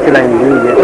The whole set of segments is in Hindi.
से लाइन ली हुई है।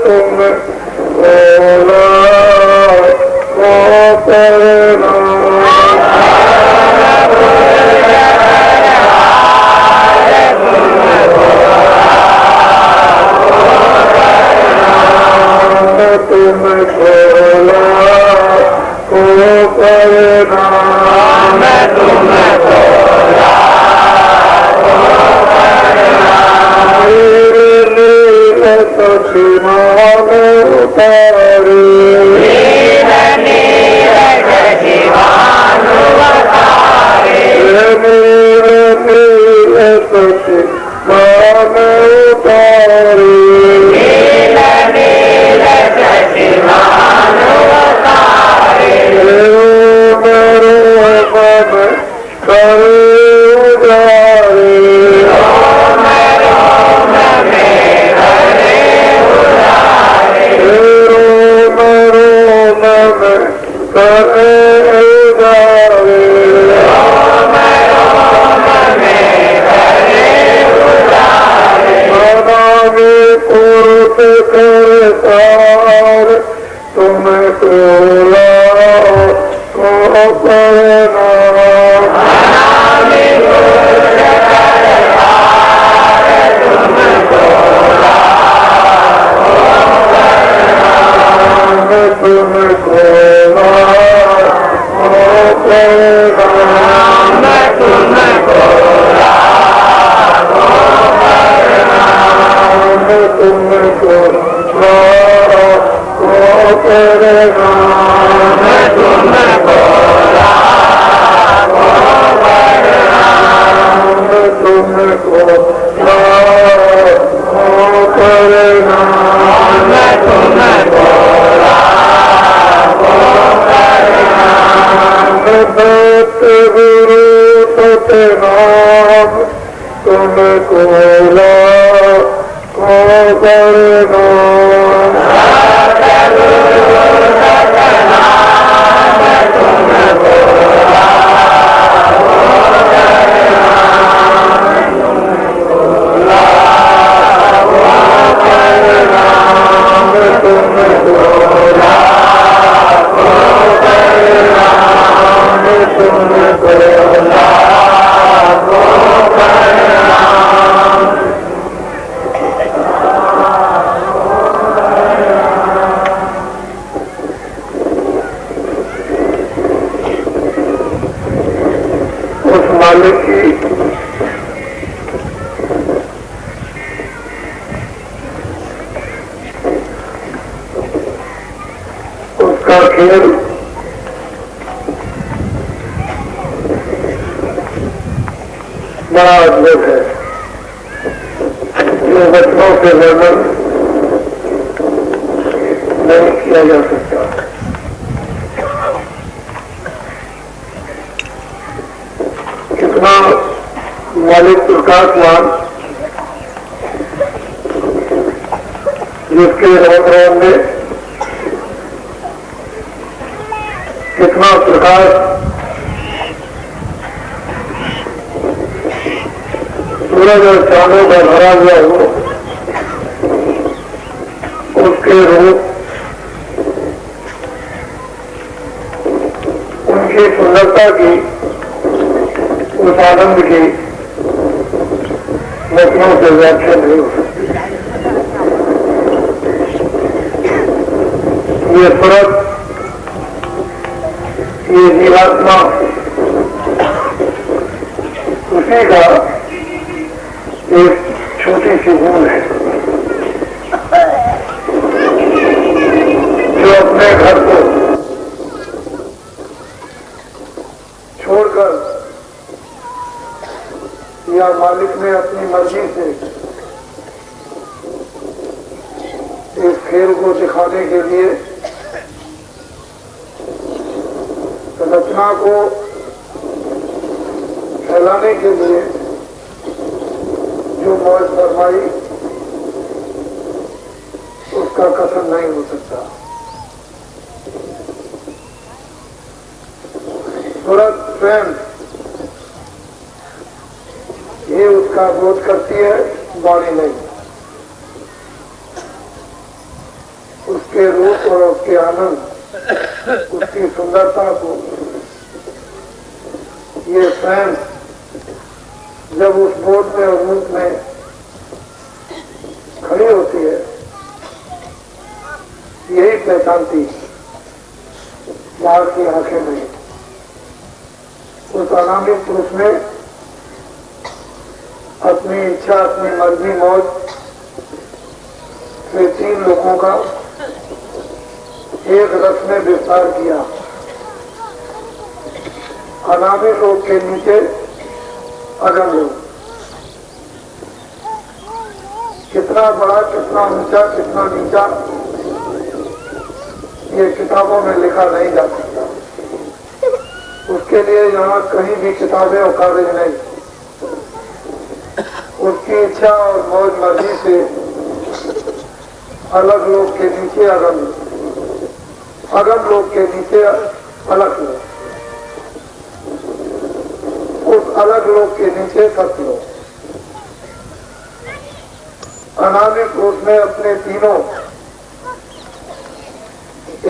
तुम बोला को करना तुम बोला को करना मैं तुम्हें बोला शिवान उतारे शिवान उतारे बड़ा अद्भुत है जो वचनों से वर्णन नहीं किया जा सकता। कितना मालिक प्रकाशवान जिसके रोम में कितना प्रकाश सूरज और चांदों का भरा हुआ हो, उसके रूप उनकी सुंदरता की, उस आनंद की वचनों से व्याख्या नहीं हो सकती। ये फर्क, ये जीवात्मा उसी का एक छोटी सी बूंद है जो अपने घर को छोड़कर या मालिक ने अपनी मर्जी से इस खेल को दिखाने के लिए रचना को फैलाने के लिए जो मौज फरमाई उसका कसम नहीं हो सकता। सूरत स्वयं ये उसका बोध करती है, वाणी नहीं। उसके रूप और उसके आनंद, उसकी सुंदरता को ये स्वयं जब उस बोध में और रूप में खड़ी होती है, यही पहचानती बाहर की आंखें नहीं। उस अनामी पुरुष में अपनी इच्छा, अपनी मर्जी, मौज से 3 लोगों का एक रथ में विस्तार किया। अनामी लोग के नीचे अगम लोग, कितना बड़ा, कितना ऊंचा, कितना नीचा, ये किताबों में लिखा नहीं जा सकता। उसके लिए यहाँ कहीं भी किताबें और कागज नहीं। उसकी इच्छा और मौज मर्जी से अलग लोग के नीचे अगम लोग, अगम लोग के नीचे अलग लोग, उस अलग लोग के नीचे सत लोग। अनामी पुरुष में अपने तीनों,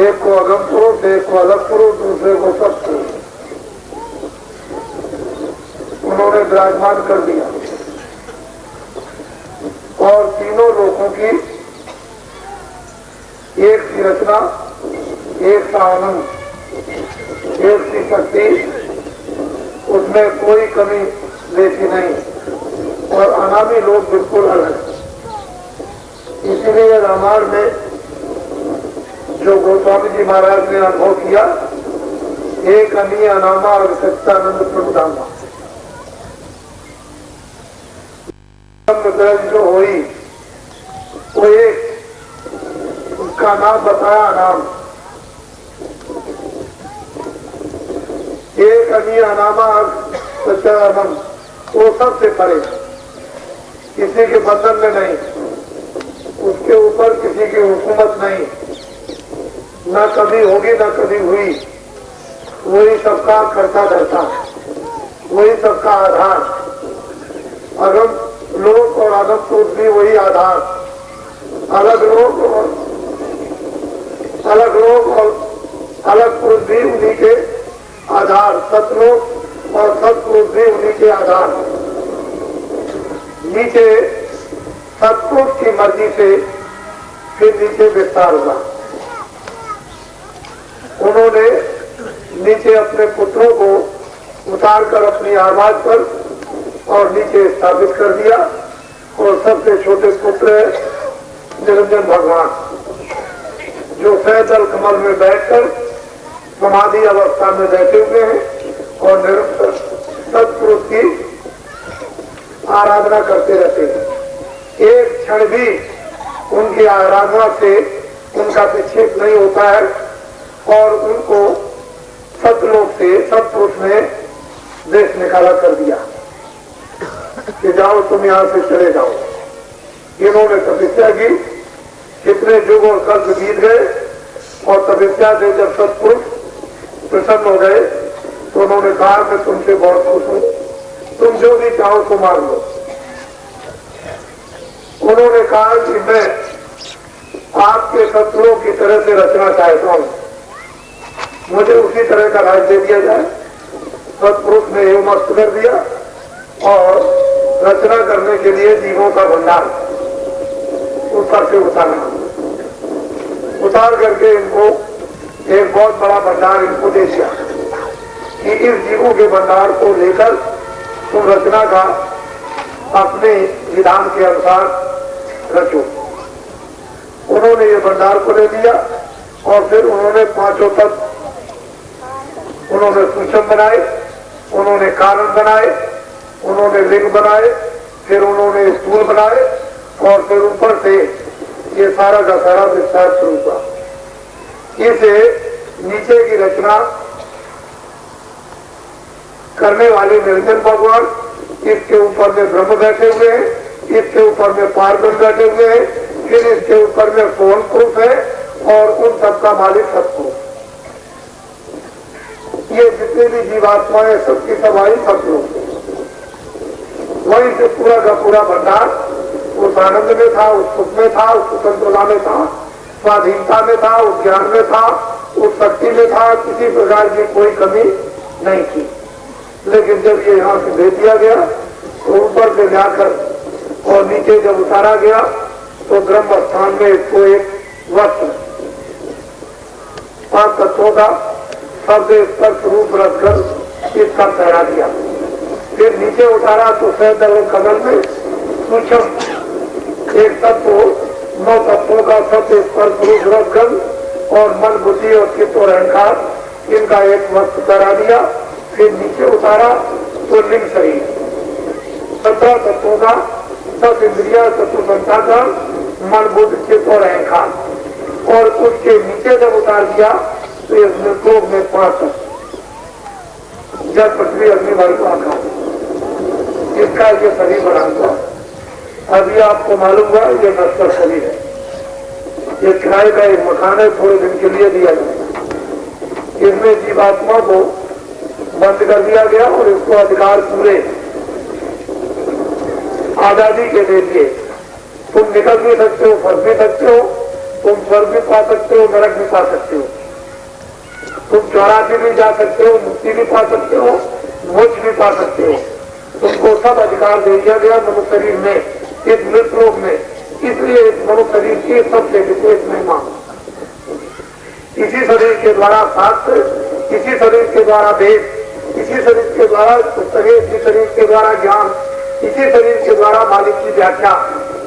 एक को अगम पुरुष, एक को अलग पुरुष, दूसरे को सत पुरुष, उन्होंने विराजमान कर दिया। और तीनों लोगों की एक सी रचना, एक सा आनंद, एक सी शक्ति, उसमें कोई कमी देखी नहीं। और अनामी लोग बिल्कुल अलग। इसीलिए रामायण में जो गोस्वामी जी महाराज ने अनुभव किया, एक अनी अनामा और सच्चानंद प्रभुधामा, जो हुई वो एक, उसका नाम बताया नाम, एक अनी अनामा और सच्चानंद, वो सबसे परे, किसी के बंधन में नहीं, उसके ऊपर किसी की हुकूमत नहीं, न कभी होगी न कभी हुई। वही सबका करता धरता, वही सबका आधार। अगम लोक और अगम पुरुष भी वही आधार। अलग लोक और अलग पुरुष भी उन्हीं के आधार। सतलोक और सतपुरुष भी उन्हीं के आधार। नीचे सतपुरुष की मर्जी से फिर नीचे विस्तार हुआ। उन्होंने नीचे अपने पुत्रों को उतारकर अपनी आवाज पर और नीचे स्थापित कर दिया। और सबसे छोटे पुत्र है निरंजन भगवान, जो सहजल कमल में बैठकर समाधि अवस्था में बैठे हुए हैं और निरंतर सत्पुरुष की आराधना करते रहते हैं। एक क्षण भी उनकी आराधना से उनका विक्षेप नहीं होता है और उनको सतलोक से सत्पुरुष ने देश निकाला कर दिया कि जाओ तुम यहाँ से चले जाओ। इन्होंने तपस्या की, कितने युग और कल्प बीत गए और तपस्या से जब सत्पुरुष प्रसन्न हो गए तो उन्होंने कहा मैं तुमसे बहुत खुश हूँ, तुम जो भी चाहो तो मांग लो। उन्होंने कहा कि मैं आपके शत्रुओं की तरह से रचना चाहता हूँ, मुझे उसी तरह का राज दे दिया जाए। सत्पुरुष ने एवं मस्त कर दिया और रचना करने के लिए जीवों का भंडार ऊपर से उतार करके इनको एक बहुत बड़ा भंडार इनको दे दिया कि इस जीवों के भंडार को लेकर तुम रचना का अपने विधान के अनुसार रचो। उन्होंने ये भंडार को ले लिया और फिर उन्होंने पांचों तत्व, उन्होंने सूक्ष्म बनाए, उन्होंने कारण बनाए, उन्होंने लिंग बनाए, फिर उन्होंने स्थूल बनाए और फिर ऊपर से ये सारा का सारा विस्तार शुरू हुआ। इसे नीचे की रचना करने वाले निरंजन भगवान, इसके ऊपर में ब्रह्म बैठे हुए हैं, इसके ऊपर में पार्वती बैठे हुए हैं, फिर इसके ऊपर में सोन पुरुष है और उन सबका मालिक सतपुरुष। ये जितने भी जीवात्माएं सबकी सवाई सतपुरुष, वहीं से पूरा का पूरा भंडार उस आनंद में था, उस सुख में था, उस स्वतंत्रता में था स्वाधीनता में था, उस ज्ञान में था, उस शक्ति में था, किसी प्रकार की कोई कमी नहीं थी। लेकिन जब ये यहाँ से भेज दिया गया तो ऊपर से लाकर और नीचे जब उतारा गया तो ब्रह्म स्थान में इसको एक वस्त्र 5 तत्वों का शब्द स्पर्श रूप रखकर इसका पहरा दिया। फिर नीचे उतारा तो सैदल कमल में सूक्ष्म एक तत्व 9 तत्वों का शब्द स्पर्श रूप रखकर और मन बुद्धि और चित्त और अहंकार इनका एक वस्त्र पहरा दिया। फिर नीचे उतारा तो लिंग शरीर 17 तत्वों का सब इंद्रिया चतुर्संता का मन बुद्ध चित्त और अहंकार और उसके नीचे जब उतार दिया तो इस मृतलोक में 5 जल पृथ्वी अग्नि वायु आकाश इसका ये शरीर बना हुआ। अभी आपको मालूम हुआ ये नश्वर शरीर है, ये किराए का एक मकान है, थोड़े दिन के लिए दिया गया। इसमें जीवात्मा को बंद कर दिया गया और इसको अधिकार पूरे आजादी के दे दिए। तुम निकल भी सकते हो, फंस भी सकते हो, तुम स्वर्ग भी पा सकते हो, नरक भी पा सकते हो, तुम 84 भी जा सकते हो, मुक्ति भी पा सकते हो, मोक्ष भी पा सकते हो। तुमको सब अधिकार दे दिया गया मनुष्य शरीर में, इस मृत लोक में। इसलिए इस मनुष्य शरीर की सबसे विशेष महिमा, इसी शरीर के द्वारा शास्त्र, इसी शरीर के द्वारा वेद, इसी शरीर के द्वारा पुस्तकें, इसी शरीर के द्वारा ज्ञान, इसी शरीर के द्वारा मालिक की व्याख्या,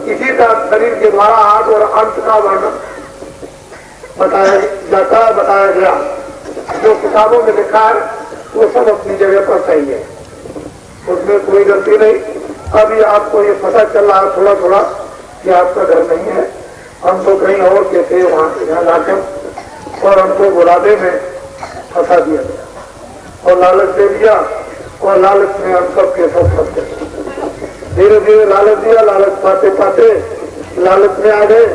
इसी शरीर के द्वारा आदि और अंत का वर्णन बताया जाता है, बताया गया। जो किताबों में लिखा है वो सब अपनी जगह पर सही है, उसमें कोई गलती नहीं। अभी आपको ये पता चल रहा है थोड़ा थोड़ा कि आपका घर नहीं है, हम तो कहीं और के थे, वहां से यहाँ लाकर और हमको बुलावे में फंसा दिया गया और लालच दे दिया और लालच में हम सब के सब फंस गए। धीरे धीरे लालच दिया, लालच पाते पाते लालच में आ गए।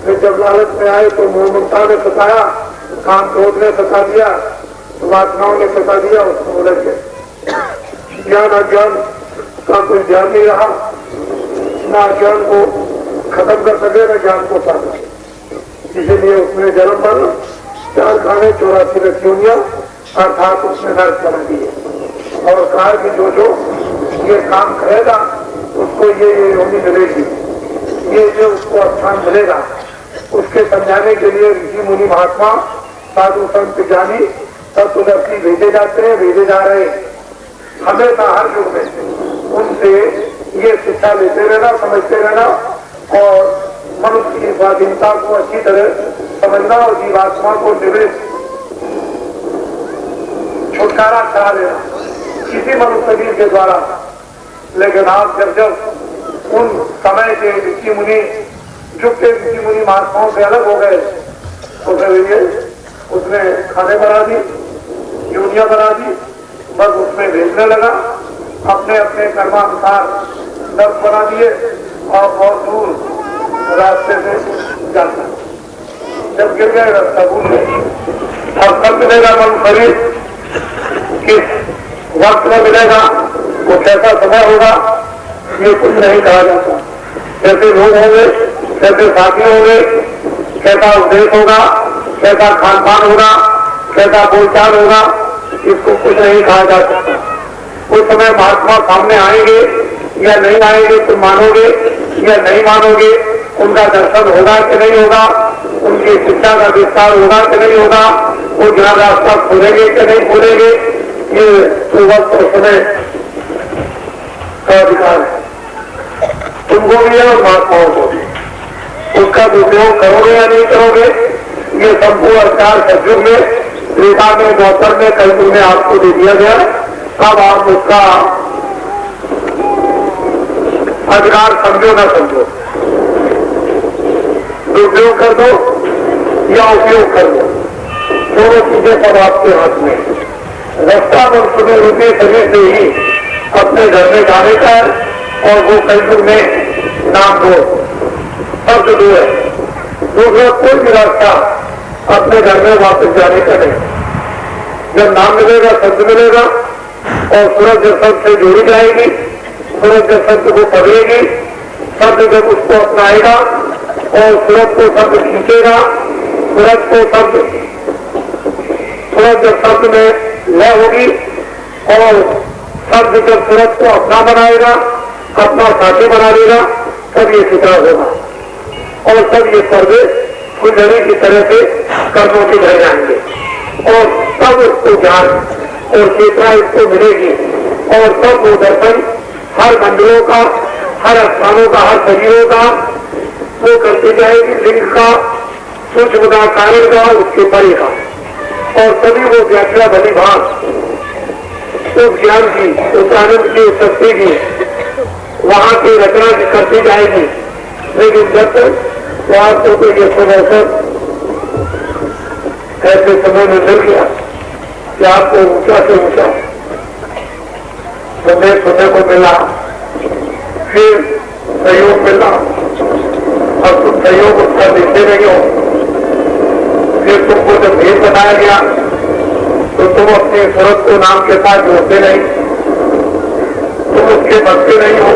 फिर जब लालच में आए तो मोहममता ने सताया, काम क्रोध ने सता दिया, वासनाओं ने सता दिया, उसको उलझ गए। ज्ञान अज्ञान का कोई ध्यान नहीं रहा, ना अज्ञान को खत्म कर सके न ज्ञान को पा सके। इसीलिए उसमें जन्म मरण 4 खाने 84 रखियों अर्थात उसने नर्क बना दिए और कहा कि जो जो ये काम करेगा उसको ये योनि मिलेगी, ये उसको स्थान मिलेगा। उसके समझाने के लिए ऋषि मुनि महात्मा साधु संत ज्ञानी तत्वदर्शी भेजे जाते हैं, भेजे जा रहे हैं। हमेशा हर युग में उनसे ये शिक्षा लेते रहना, समझते रहना और मनुष्य की स्वाधीनता को अच्छी तरह समझना और जीवात्मा को निवेश छुटकारा करा देना इसी मनुष्य शरीर के द्वारा। लेकिन आप जब उन समय के ऋषि मुनि, युग के ऋषि मुनि महात्माओं से अलग हो गए तो फिर उसने खाने बना दी, यूनिया बना दी, बस उसमें भेजने लगा, अपने अपने कर्मानुसार दर्द बना दिए और बहुत दूर रास्ते से जाता। जब गिर गए रास्ता भूल गए। अब कब मिलेगा मन शरीर, किस वक्त में मिलेगा, वो कैसा समय होगा, ये कुछ नहीं कहा जाता। कैसे लोग होंगे, कैसे साथी होंगे, कैसा उपदेश होगा, कैसा खान पान होगा, कैसा बोलचाल होगा, इसको कुछ नहीं कहा जा सकता। उस समय महात्मा सामने आएंगे या नहीं आएंगे, तुम मानोगे या नहीं मानोगे, उनका दर्शन होगा कि नहीं होगा, उनकी शिक्षा का विस्तार होगा कि नहीं होगा, वो ज्ञान रास्ता खोलेंगे कि नहीं खोलेंगे, ये तो वक्त और समय का अधिकार है। तुमको भी है और महात्माओं को भी। उसका उपयोग करोगे या नहीं करोगे, ये संपूर्ण अधिकार सतयुग में, त्रेता में, द्वापर में, कलयुग में आपको दे दिया गया। अब आप उसका अधिकार समझो ना समझो, दुरुपयोग कर दो या उपयोग कर दो, दोनों चीजें सब आपके हाथ में। रास्ता मनुष्य में रूपी शरीर से ही अपने घर में जाने का है और वो कलयुग में नाम दो, शब्द दो है। दूसरा कोई भी रास्ता अपने घर में वापस जाने का नहीं। जब नाम मिलेगा, शब्द मिलेगा और सूरज जब शब्द से जोड़ी जाएगी, सूरज जब शब्द को पकड़ेगी, शब्द जब उसको अपनाएगा और सूरज को शब्द खींचेगा सूरज को शब्द, सूरज जब शब्द में लय होगी और शब्द जब सूरज को अपना बनाएगा, अपना साथी बना लेगा, तब ये चित्रण होगा और तब ये पर्दे फुलझड़ी की तरह से कर्मों के रह जाएंगे और तब उसको ज्ञान और चेतना इसको मिलेगी और तब वो दर्शन हर मंदिरों का, हर स्थानों का, हर शरीरों का वो करती जाएगी, लिंग का, सूक्ष्म का, कारण का, उसके परे का, और तभी वो व्याख्या भली भाग उस ज्ञान की, उस आनंद की, उस शक्ति की वहां की रचना करती जाएगी। लेकिन जब तक तो आपको तो ये सब अवसर ऐसे समय में मिल गया कि आपको ऊंचा से ऊंचा संदेश सुनने को मिला, फिर सहयोग मिला और तुम सहयोग उसका देते नहीं हो, फिर तुमको जब भेद बताया गया तो तुम अपने सूरत को नाम के साथ जोड़ते नहीं, तुम उसके बचते नहीं हो।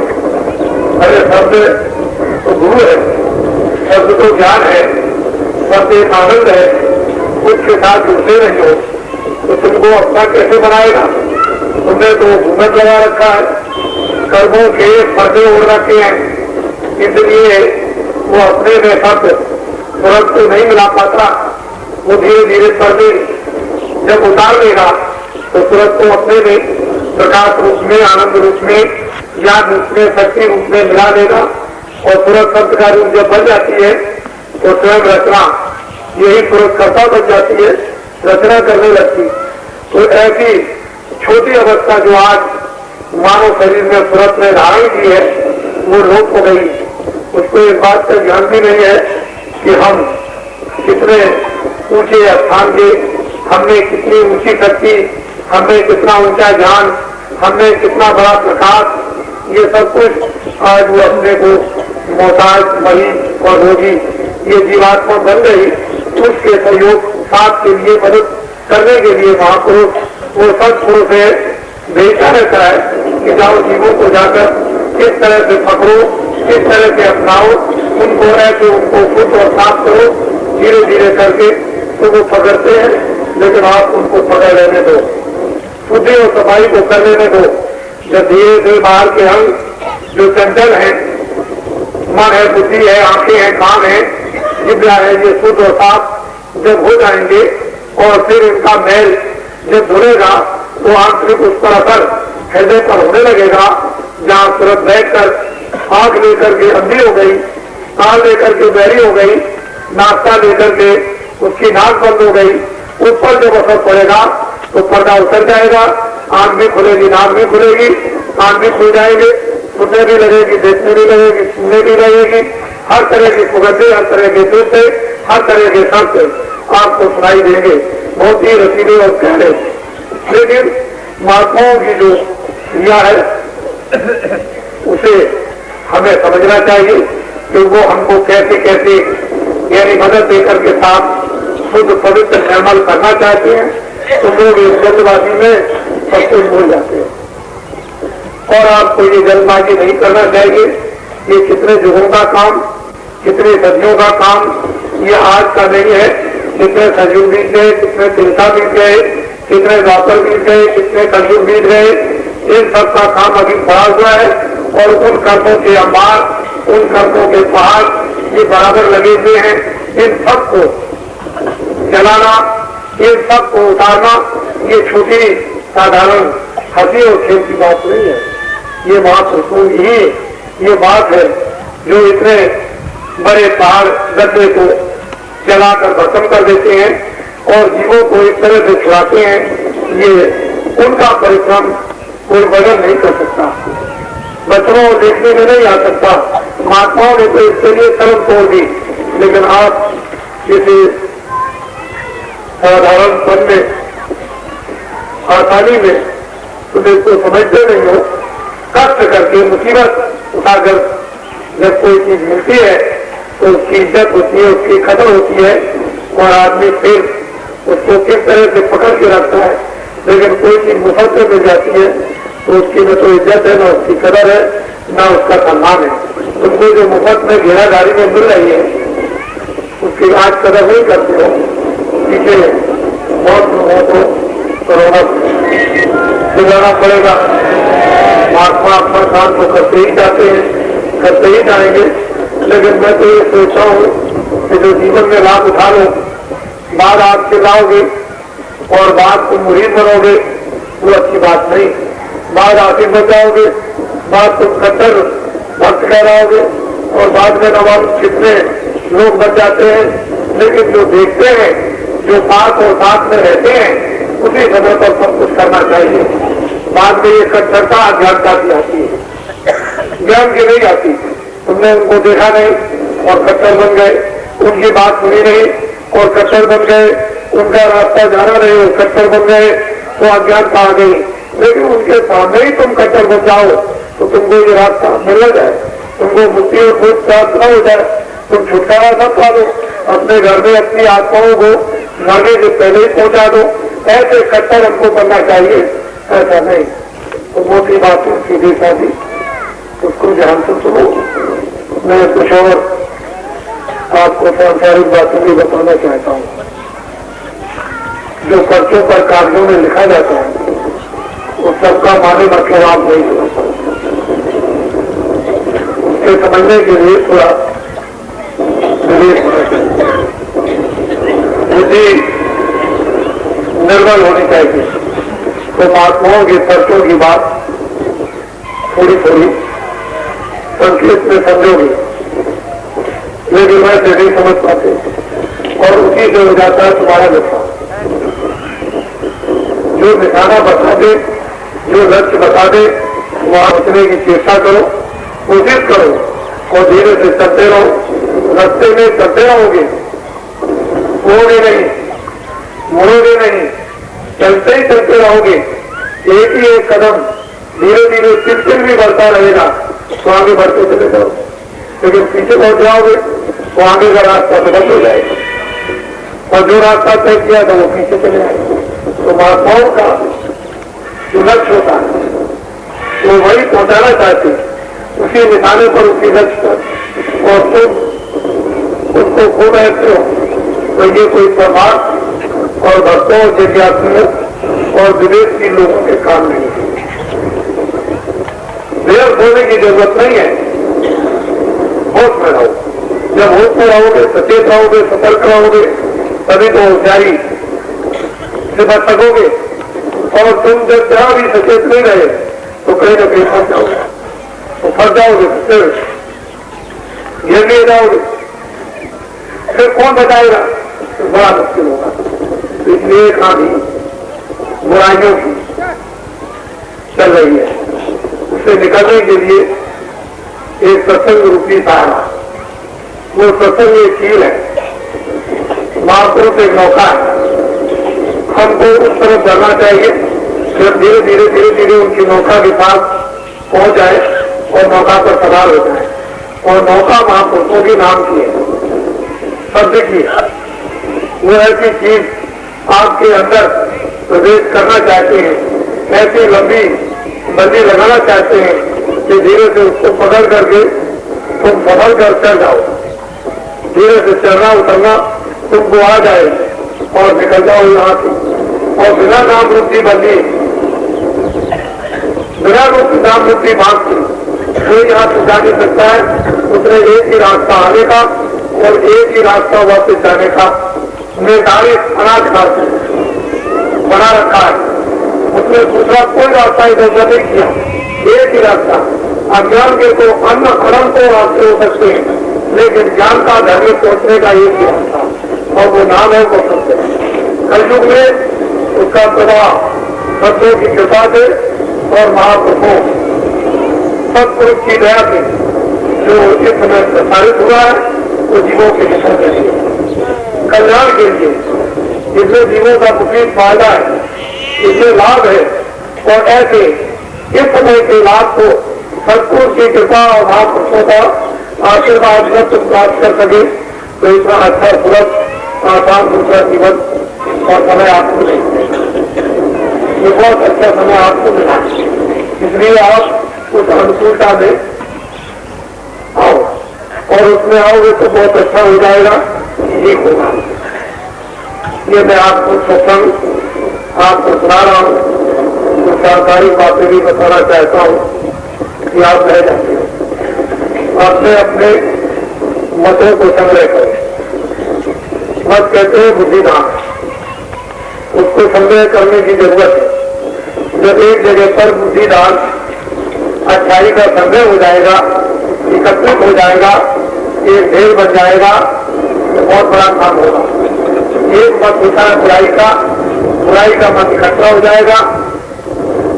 अरे शब्द तो गुरु है, शब्द तो ज्ञान है, शब्द एक आनंद है, उसके साथ जुड़ते नहीं हो तो तुमको अपना कैसे बनाएगा? तुमने तो घूमत लगा रखा है, कर्मों के पर्दे उड़ रखे हैं, इसलिए वो अपने में शब्द सूरज को नहीं मिला पाता। वो धीरे धीरे पर्दे जब उतार देगा तो सूरज को अपने में प्रकाश रूप में, आनंद रूप में, ज्ञान रूप में, शक्ति रूप में मिला देगा और सूरज शब्द का रूप जब बन जाती है तो स्वयं रचना यही सूरजकर्ता बन जाती है, रचना करने लगती। तो ऐसी छोटी अवस्था जो आज मानव शरीर में सूरज ने धारण की है वो लोप हो गई। उसको इस बात का ज्ञान भी नहीं है कि हम कितने ऊंचे स्थान के, हमने कितनी ऊंची शक्ति, हमने कितना ऊंचा ज्ञान, हमने कितना बड़ा प्रकाश, ये सब कुछ आज वो अपने को मोहताज, मरीज और रोगी ये जीवात्मा बन गई। उसके सहयोग साथ के लिए, मदद करने के लिए महापुरुष वो सत्पुरुष है, भेजता रहता है कि जाओ जीवों को जाकर किस तरह से पकड़ो, किस तरह से अपनाओ, उनको ऐसे उनको खुद और साफ करो, धीरे धीरे करके तो वो पकड़ते हैं, लेकिन आप उनको पकड़ लेने दो, शुद्धि और सफाई को कर लेने दो। जब धीरे धीरे बाहर के अंग जो चंचल है, मन है, बुद्धि है, आंखें हैं, कान है, जिब्रा है, ये शुद्ध और साफ जब हो जाएंगे और फिर इनका मैल जब धुलेगा तो आंतरिक उस पर असर हृदय पर होने लगेगा। जहां सूरत बैठकर आंख लेकर के अंधी हो गई, कान लेकर के बहरी हो गई, नाश्ता लेकर के उसकी नाक बंद हो गई, ऊपर जब असर पड़ेगा तो पर्दा उतर जाएगा, आंख भी खुलेगी, नाक भी खुलेगी, कान भी खुल जाएंगे, सुनने भी लगेगी, देखने भी लगेगी, सुनने भी लगेगी, हर तरह की सुगंधे, हर तरह के दूध, हर तरह के शब्द आपको सुनाई देंगे, बहुत ही रसीले और प्यारे। लेकिन महात्माओं की जो क्रिया है उसे हमें समझना चाहिए कि वो हमको कैसे कैसे यानी मदद देकर के साथ शुद्ध पवित्र निर्मल करना चाहते हैं। तो लोग इस जल्दबाजी में सब कुछ भूल जाते हैं और आपको ये जल्दबाजी नहीं करना चाहिए। ये कितने युगों का काम, कितने सदियों का काम, ये आज का नहीं है। कितने सदियों बीत गए, कितने तिलका बीत गए, कितने द्वापर बीत गए, कितने कलयुग बीत गए, इन सब का काम अभी पड़ा हुआ है और उन कर्मों के अंबार, उन कर्मों के पहाड़ ये बराबर लगे हुए हैं। इन सबको जलाना, इन सबको उतारना ये छोटी साधारण हंसी और खेल की बात नहीं है। ये महापुरुषों ही ये बात है जो इतने बड़े पहाड़ गड्ढे को जलाकर खत्म कर देते हैं और जीवों को इस तरह से खिलाते हैं। ये उनका परिश्रम कोई वजन नहीं कर सकता, बच्चों को देखने में नहीं आ सकता। महात्माओं ने तो इसके लिए शर्म तोड़ दी, लेकिन आप किसी साधारण मन में, आसानी में तुम इसको समझते नहीं हो। कष्ट करके मुसीबत उठाकर जब कोई चीज मिलती है तो उसकी इज्जत होती है, उसकी कदर होती है और आदमी फिर उसको किस तरह से पकड़ के रखता है। लेकिन कोई चीज मुफ्त में मिल जाती है तो उसकी न तो इज्जत है, न उसकी कदर है, न उसका सम्मान है। तुमको जो मुफ्त में घेरादारी में मिल रही है उसकी आज अगर नहीं करते हो, पीछे बहुत लोगों को कोरोना दिलाना पड़ेगा। महात्मा अपना काम तो करते ही जाते हैं, करते ही जाएंगे, लेकिन मैं तो ये सोचता हूँ कि जो जीवन में लाभ उठा लो, बाद आप चिल्लाओगे और बाद तुम मुरीद बनोगे, वो अच्छी बात नहीं। बाद आके बचाओगे, बाद तुम कट्टर भक्त कहलाओगे और बाद में नवाब कितने लोग बच जाते हैं। लेकिन जो देखते हैं, जो पास और साथ में रहते हैं, उसी समय पर सब कुछ करना चाहिए। बाद में ये कट्टरता अज्ञानता की आती है, ज्ञान की नहीं आती। तुमने उनको देखा नहीं और कट्टर बन गए, उनकी बात सुनी नहीं और कट्टर बन गए, उनका रास्ता जाना नहीं और कट्टर बन गए, तो अज्ञानता आ गई। लेकिन उनके सामने ही तुम कट्टर बन जाओ तो तुमको ये रास्ता मिल जाए, तुमको मुक्ति और खुद प्राप्त न हो जाए, तुम छुटकारा न पा दो, अपने घर में अपनी आत्माओं को मरने से पहले ही पहुंचा दो। ऐसे कट्टर हमको बनना चाहिए, ऐसा नहीं। तो मोटी बात सीधी साधी, उसको ध्यान से सुनो। मैं कुछ और आपको सांसारिक बातें भी बताना चाहता हूँ। जो पर्चों पर कागजों में लिखा जाता है, उस सबका माने मतलब आप नहीं समझ सकते। उसके समझने के लिए थोड़ा विवेक होना चाहिए, बुद्धि निर्बल होनी चाहिए। तो महात्माओं के पर्चों की बात थोड़ी थोड़ी संक्षेप में समझोगे, लेकिन वैसे नहीं समझ पाते और उसी से हो जाता है तुम्हारा नुकसान। जो निशाना बता दे, जो लक्ष्य बता दे, वहां पहुंचने की चेष्टा करो, कोशिश करो और धीरे से चलते रहो। रास्ते में चलते रहोगे, मुड़ोगे नहीं, मुड़ोगे नहीं, चलते ही चलते रहोगे। एक ही एक कदम धीरे धीरे चिर भी बढ़ता रहेगा तो आगे बढ़ते चले जाओ। लेकिन पीछे पहुंच जाओगे तो आगे का रास्ता बदल हो जाएगा और जो रास्ता तय किया था वो पीछे चले आएगा। तो महात्माओं का जो लक्ष्य होता है वो वही पहुंचाना चाहते, उसी निशाने पर उसी लक्ष्य पर, और तुम उसको खो रहते हो। तो ये कोई परमार्थ और भक्तों, जिज्ञासुओं और विदेशी लोगों के काम नहीं है। व्यर्थ होने की जरूरत नहीं है। होश में रहो। जब होश में रहोगे, सचेत रहोगे, सतर्क रहोगे, तभी तो होशियारी से बच सकोगे। और तुम जब जहां भी सचेत नहीं रहे तो कहीं ना कहीं फंस जाओगे, तो फंस जाओगे, फिर गिर नहीं जाओगे, फिर कौन बचाएगा? तो बड़ा मुश्किल होगा। इसलिए कहानी बुराइयों की चल रही है, उससे निकलने के लिए एक सत्संग रूपी सहारा, वो सत्संग एक कील है, महापुरुष एक नौका है। हमको उस तरफ बढ़ना चाहिए, फिर धीरे धीरे धीरे धीरे उनकी नौका के पास पहुंच जाए और नौका पर सवार हो जाए। और नौका महापुरुषों के नाम की है, शब्द की है। वो ऐसी चीज आपके अंदर प्रवेश करना चाहते हैं, ऐसी लंबी बंदी लगाना चाहते हैं कि धीरे से उसको पकड़ करके तुम संभल कर चल जाओ। धीरे से चलना उतरना तुमको आ जाए और निकल जाओ यहाँ से। और बिना नाम रूपी बंदी, बिना नाम रूपी भाग की कोई यहाँ से जा नहीं सकता है। उसने एक ही रास्ता आने का और एक ही रास्ता वापस जाने का निर्धारित अनाधिकार बना रखा है। उसने दूसरा कोई रास्ता इधर नहीं किया, एक ही रास्ता। अज्ञान के तो अन्य अनंत रास्ते हो सकते हैं, लेकिन ज्ञान का धर्म पहुंचने का एक ही रास्ता और वो नाम है वो सत्य। कलयुग में उसका प्रभाव सत्यों की कृपा से और महापुरुषों सत्पुरुष की दया से जो इस समय प्रसारित हुआ है, वो जीवों के हिस्सों के लिए, कल्याण के लिए, इसमें जीवों का मुख्य फायदा है, इसमें लाभ है। और ऐसे इस समय के लाभ को सत्पुरुष की कृपा और महापुरुषों का आशीर्वाद में तुम प्राप्त कर सके तो इतना अच्छा सुलभ आसान दूसरा जीवन और समय आपको नहीं मिलेगा। ये बहुत अच्छा समय आपको मिला, इसलिए आप उस अनुकूलता में आओ और उसमें आओगे तो बहुत अच्छा हो जाएगा। ठीक होगा। ये मैं आपको सत्संग आपको सुना रहा हूं, तो सरकारी बातें भी बताना चाहता हूं कि आप रह जाते हो। आपने अपने मतों को संग्रह करें। मत कहते हैं बुद्धिदान, उसको संग्रह करने की जरूरत है। जब एक जगह पर बुद्धिदान अच्छाई का संग्रह हो जाएगा, एकत्रित हो जाएगा, एक ढेर बन जाएगा, तो बहुत बड़ा काम होगा। एक मत होता है बुराई का मत इकट्ठा हो जाएगा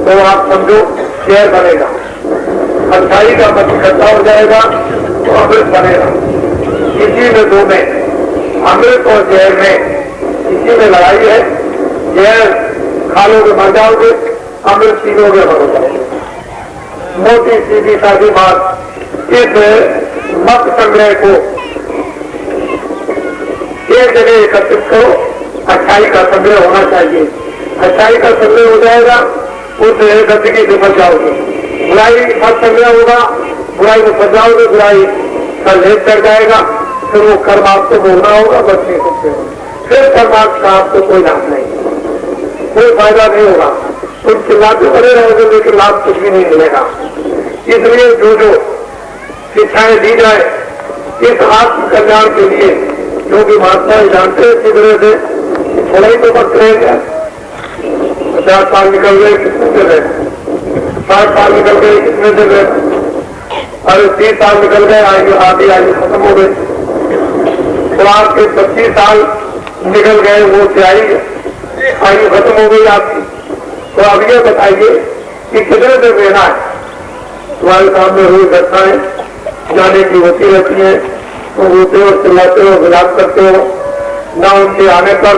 तो आप समझो शहर बनेगा। अच्छाई का मत इकट्ठा हो जाएगा तो अमृत बनेगा। इसी में दो में, अमृत और जहर में इसी में लड़ाई है। जहर खा लोगे मर जाओगे, अमृत पीलोगे मर जाओगे। मोटी सीधी साधी बात, इस मत संग्रह को एक जगह एकत्रित करो। अच्छाई का संग्रह होना चाहिए। अच्छाई का संग्रह हो जाएगा, उस गंदगी से बच जाओगे। बुराई मत संग्रह होगा, बुराई में फंस जाओगे, बुराई का लेप चढ़ जाएगा, फिर वो कर्म आपको भोगना होगा, बच नहीं सकते हो। फिर कर्मार्थ का आपको कोई लाभ नहीं, कोई फायदा नहीं होगा। तुम चिल्लाते बने रहोगे लेकिन लाभ कुछ भी नहीं मिलेगा। इसलिए जो शिक्षाएं दी जाए इस आत्म कल्याण के लिए, जो भी महात्मा जानते हैं अच्छी तरह से, थोड़ा ही तो वक्त रहेगा। 50 साल निकल गए, कितने से रहे? 60 साल निकल गए, कितने से रहे? अरे 30 साल निकल गए, आधी आयु खत्म हो गई। तो आपके 25 साल निकल गए, वो त्याई आयु खत्म हो गई आपकी। तो अब ये बताइए कि कितने से रहना है? तुम्हारे सामने रोज घटनाएं जाने की होती रहती है, तो रोते हो, चिल्लाते हो, विलाप करते हो। ना उनके आने पर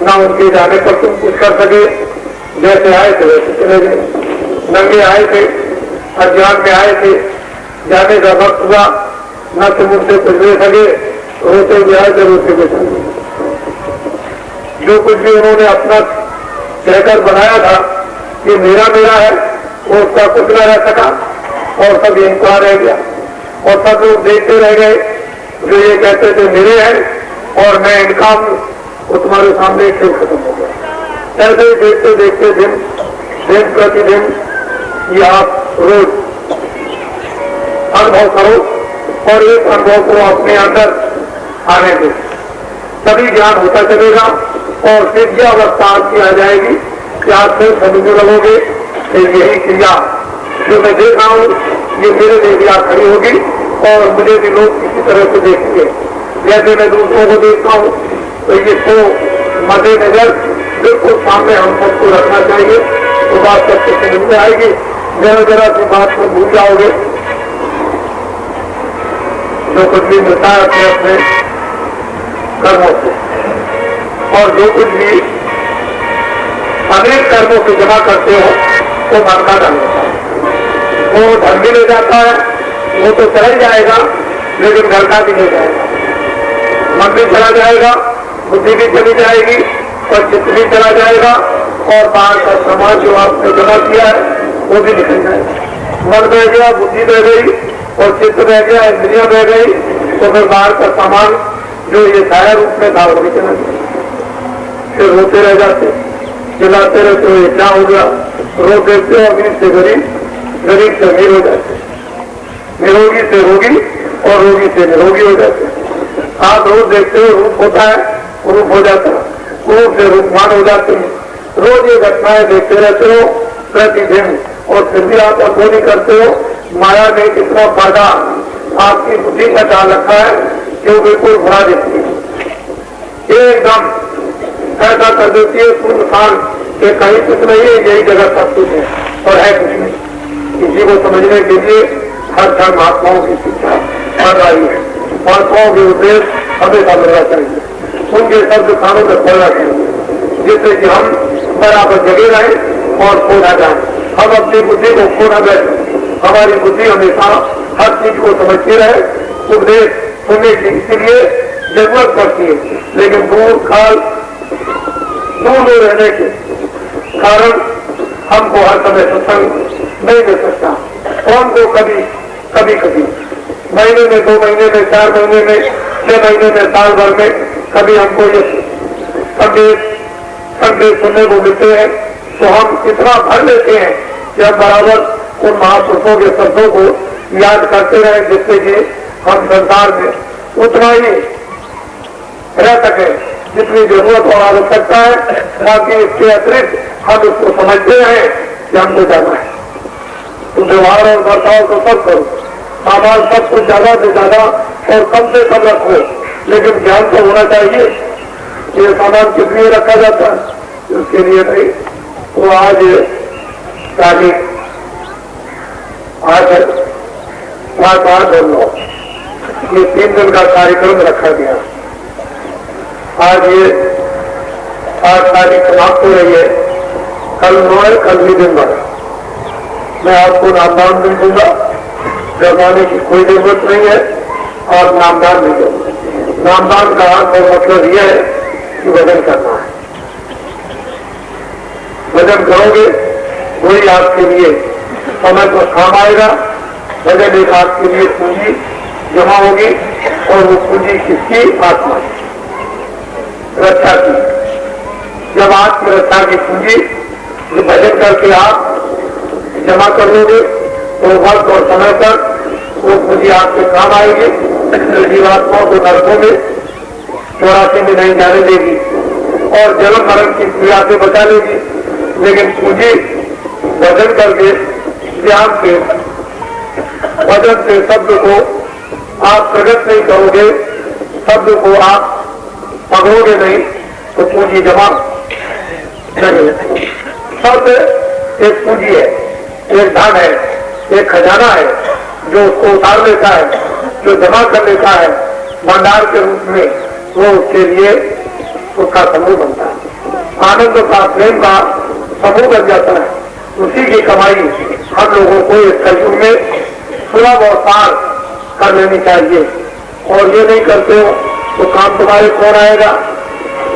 ना उनके जाने पर तुम कुछ कर सके। जैसे आए थे वैसे चले गए, नंगे आए थे, अज्ञान में आए थे, जाने का वक्त हुआ, न तुम उनसे कुछ ले सके, रोते हुए आए थे, रोते हुए चले। जो कुछ भी उन्होंने अपना कहकर बनाया था कि मेरा मेरा है, वो उसका कुछ न रह सका और सब इनकार रह गया। और सब लोग देखते रह गए जो ये कहते थे मेरे हैं और मैं इनका हूं, वो तुम्हारे सामने खेल खत्म हो गया। ऐसे ही देखते देखते दिन प्रतिदिन ये आप रोज अनुभव करो और इस अनुभव को अपने अंदर आने दो, तभी ज्ञान होता चलेगा। और फिर यह अवस्था आपकी आ जाएगी कि आप फिर समझने लगोगे कि यही क्रिया जो मैं देख रहा हूं ये मेरे लिए भी खड़ी होगी और मुझे भी लोग किसी तरह से देखेंगे। जैसे मैं दूसरों को देखता हूं तो इसको मद्देनजर बिल्कुल सामने हम सबको रखना चाहिए, तो बात सबसे समझ में आएगी। जरा सी बात को भूल जाओगे, जो कुछ भी मिलता है अपने अपने कर्मों से, और जो कुछ भी अनेक कर्मों से जमा करते हो वो मन का धन होता है। वो धन भी ले जाता है, वो तो चला ही जाएगा, लेकिन घर का भी ले जाएगा। मन भी चला जाएगा, बुद्धि भी चली जाएगी और चित्त भी चला जाएगा, और बाहर का समाज जो आपने जमा किया है वो भी निकल जाएगा। मन बह गया, बुद्धि बह गई और चित्त बह गया, इंद्रियां बह गई, तो फिर बाहर का सामान जो ये छाया रूप में था वो भी चला गया। फिर रोते रह जाते, चिल्लाते रहते हो, क्या हो गया? रोज देखते हो अमीर से गरीब, गरीब से अमीर हो जाते, निरोगी से रोगी और रोगी से निरोगी हो जाते। आप रोज देखते हो रूप होता है, रूप हो जाता है, रूप से रूपमान हो जाते हैं। रोज ये घटनाएं देखते रहते हो प्रतिदिन, और फिर भी आप अनुभव नहीं करते हो। माया ने कितना फायदा आपकी बुद्धि का डाल रखा है कि वो बिल्कुल भरा देती है, एकदम ऐसा कर देती है सुनसान कि कहीं कुछ नहीं है, यही जगह सब कुछ है और है कुछ नहीं। इसी को समझने के लिए हर क्षण महात्माओं की शिक्षा पढ़ रही है। महात्माओं के उद्देश्य हमेशा मिलना चाहिए, उनके शब्द खानों में खोलना चाहिए, जिससे कि हम बराबर जगे रहें और खो न जाए। हम अपनी बुद्धि को खो न बैठे, हमारी बुद्धि हमेशा हर चीज को समझती रहे। उपदेश सुनने की इसीलिए जरूरत पड़ती है, लेकिन दूर रहने के कारण हमको हर समय सत्संग नहीं मिल सकता। कौन को कभी कभी महीने में, 2 महीने में, 4 महीने में, 6 महीने में, साल भर में कभी हमको ये संदेश सुनने को मिलते हैं तो हम इतना भर लेते हैं कि हम बराबर उन महापुरुषों के शब्दों को याद करते रहे, जिससे कि हम संसार में उतना ही रह सके जितनी जरूरत और आवश्यकता है, बाकी इसके अतिरिक्त हम इसको समझते हैं कि हमको जाना है। तो व्यवहार और बर्ताव को सब करो, सामान सब कुछ ज्यादा से ज्यादा और कम से कम रखो, लेकिन ज्ञान तो होना चाहिए कि ये सामान किस लिए रखा जाता है, उसके लिए नहीं। तो आज तारीख 8 और 9 ये 3 दिन का कार्यक्रम रखा गया। आज ये 8 तारीख समाप्त हो रही है, कल 9 है, कल भी दिन भर। मैं आपको नामदान नहीं दूंगा, डरवाने की कोई जरूरत नहीं है और नामदान नहीं दूंगा। नामदान का अर्थ और मतलब यह है कि वजन करना है। वजन करोगे वही आपके लिए समय पर काम आएगा। वजन एक आपके लिए पूंजी जमा होगी और वो पूंजी किसकी? आत्मा रक्षा की। जब आत्मरक्षा की पूंजी वजन करके आप जमा कर लोगे तो वक्त और समय पर वो पूंजी आपके काम आएगी। जीवात्माओं को नरकों में 84 में नहीं जाने देगी और जन्म मरण की पीड़ा से बचा लेगी। लेकिन पूंजी वजन करके ज्ञान से वजन से शब्द को आप प्रकट नहीं करोगे, शब्द को आप पकड़ोगे नहीं तो पूंजी जमा नहीं। शब्द एक पूंजी है, एक धन है, एक खजाना है जो उसको उतार लेता है, जो जमा कर लेता है भंडार के रूप में, वो उसके लिए उसका समूह बनता है, आनंद का, प्रेम का समूह बन जाता है। उसी की कमाई हम लोगों को इस कलयुग में सुलभ और पार कर लेनी चाहिए। और ये नहीं करते हो तो काम तुम्हारे कौन आएगा?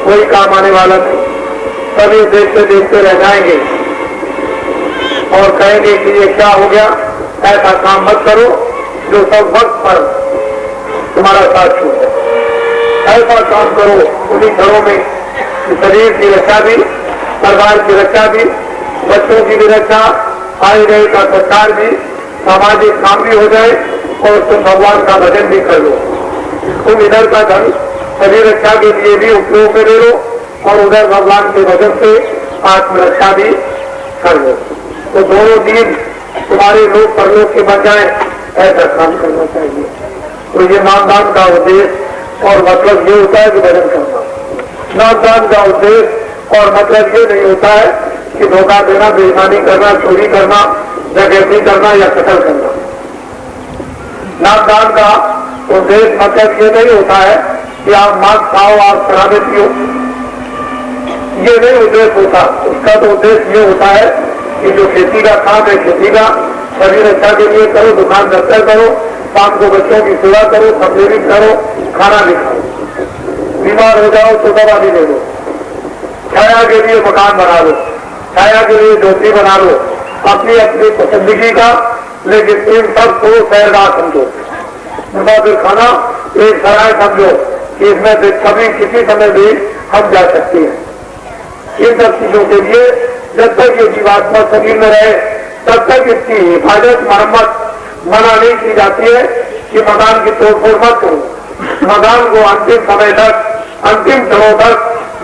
कोई काम आने वाला नहीं। सभी देखते देखते रह जाएंगे और कहेंगे कि ये क्या हो गया, ऐसा काम मत करो जो सब वक्त पर तुम्हारा साथ छूट जाए। ऐसा काम करो उन्हीं घरों में शरीर की रक्षा भी, परिवार की रक्षा भी, बच्चों की भी रक्षा, आए गए का सत्कार भी, सामाजिक काम भी हो जाए और तुम भगवान का भजन भी कर लो। तुम इधर का धन शरीर रक्षा के लिए भी उपयोग में ले लो और उधर भगवान के भजन से आत्मरक्षा भी कर लो। तो दोनों दिन तुम्हारे लोग परलोक के बन जाए, ऐसा काम करना चाहिए। तो ये नामदान का उद्देश्य और मतलब ये होता है कि भजन करना। नामदान का उद्देश्य और मतलब ये नहीं होता है कि धोखा देना, बेईमानी करना, चोरी करना, डकैती करना या कत्ल करना। नामदान का उद्देश्य मतलब ये नहीं होता है कि आप मांस खाओ, आप शराबे पियो, ये नहीं उद्देश्य होता। उसका तो उद्देश्य ये होता है कि जो खेती का काम है, खेती का शरीर रक्षा के लिए करो, दुकान दफ्तर करो, शाम को बच्चों की सेवा करो, कपड़े भी करो, खाना भी खाओ, बीमार हो जाओ तो दवा भी ले लो, छाया के लिए मकान बना लो, छाया के लिए झोपड़ी बना लो, अपनी अपनी पसंदगी का। लेकिन इन सब को सैरगाह समझो, मुसाफिर खाना एक सराय समझो कि इसमें से कभी किसी समय भी हम जा सकते हैं। इन सब चीजों के लिए जब तक ये जीवात्मा शरीर में रहे तब तक इसकी हिफाजत, मरम्मत मना नहीं की जाती है कि मकान की तोड़फोड़ मत करो। मकान को अंतिम समय तक, अंतिम क्षणों तक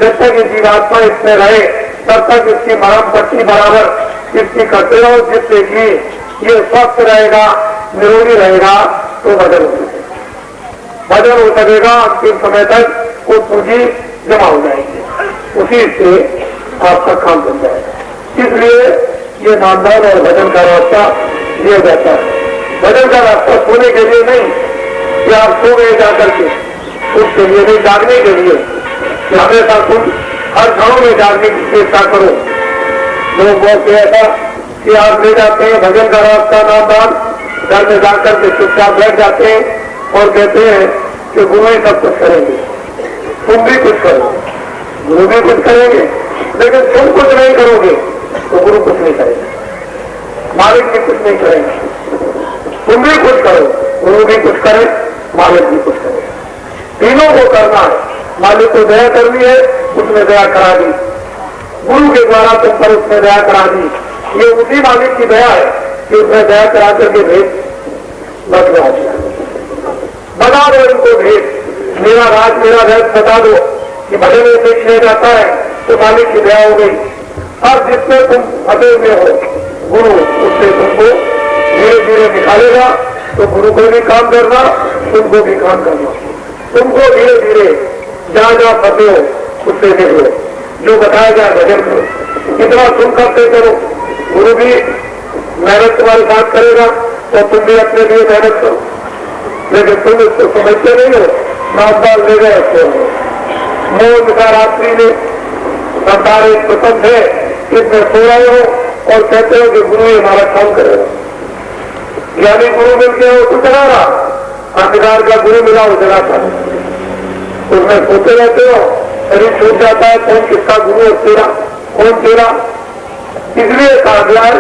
जब तक ये जीवात्मा इसमें रहे तब तक इसकी मरम पट्टी बराबर इसकी करते रहो, जिससे कि ये स्वस्थ रहेगा, निरोगी रहेगा तो भजन हो सकेगा। भजन हो सकेगा, अंतिम समय तक वो पूंजी जमा हो जाएगी, उसी से आपका काम बन जाएगा। इसलिए ये नामदान और भजन का रास्ता दिया जाता है। भजन का रास्ता सोने के लिए नहीं कि आप सो गए जाकर के, उसके लिए नहीं, जागने के लिए कि हमेशा तुम हर क्षणों में जागने की चेष्टा करो। लोग बोलते ऐसा कि आप ले जाते हैं भजन का रास्ता नामदान, घर में जाकर के चुपचाप बैठ जाते हैं और कहते हैं कि गुरु ही सब कुछ करेंगे, तुम भी कुछ करो, गुरु भी कुछ करेंगे, लेकिन तुम कुछ नहीं करोगे तो गुरु कुछ नहीं करेगा, मालिक भी कुछ नहीं करेंगे। तुम भी कुछ करो, गुरु भी कुछ करे, मालिक भी कुछ करे, तीनों को करना है। मालिक को दया करनी है, उसने दया करा दी। गुरु के द्वारा तुम पर उसने दया करा दी। ये उसी मालिक की दया है कि उसने दया करा करके भेद बदला दिया। बता दो उनको भेद, मेरा राज मेरा भेद बता दो कि भले में देखने जाता है तो मालिक की दया हो गई। अब जिसमें तुम फंसे हुए हो, गुरु उससे तुमको धीरे धीरे निकालेगा। तो गुरु को भी काम करना, तुमको भी काम करना। तुमको धीरे धीरे जहां जहां फंसे हो उससे निकलो। जो बताया जाए भजन करो, इतना तुम करते करो। गुरु भी मेहनत तुम्हारे साथ करेगा तो तुम भी अपने लिए मेहनत करो। लेकिन तुम इसको समझते नहीं हो, नामदाल ले गए उसको। मोह का रात्रि में संसार एक पसंद है, इसमें सो रहे हो और कहते हो कि गुरु ही हमारा काम करेगा। ज्ञानी गुरु मिल के वो तो जगा रहा, अंधकार का गुरु मिला वो जगाता। उसमें सोते रहते हो, शरीर छूट जाता है, कौन किसका गुरु है तेरा, कौन तेरा। इसलिए कहा गया है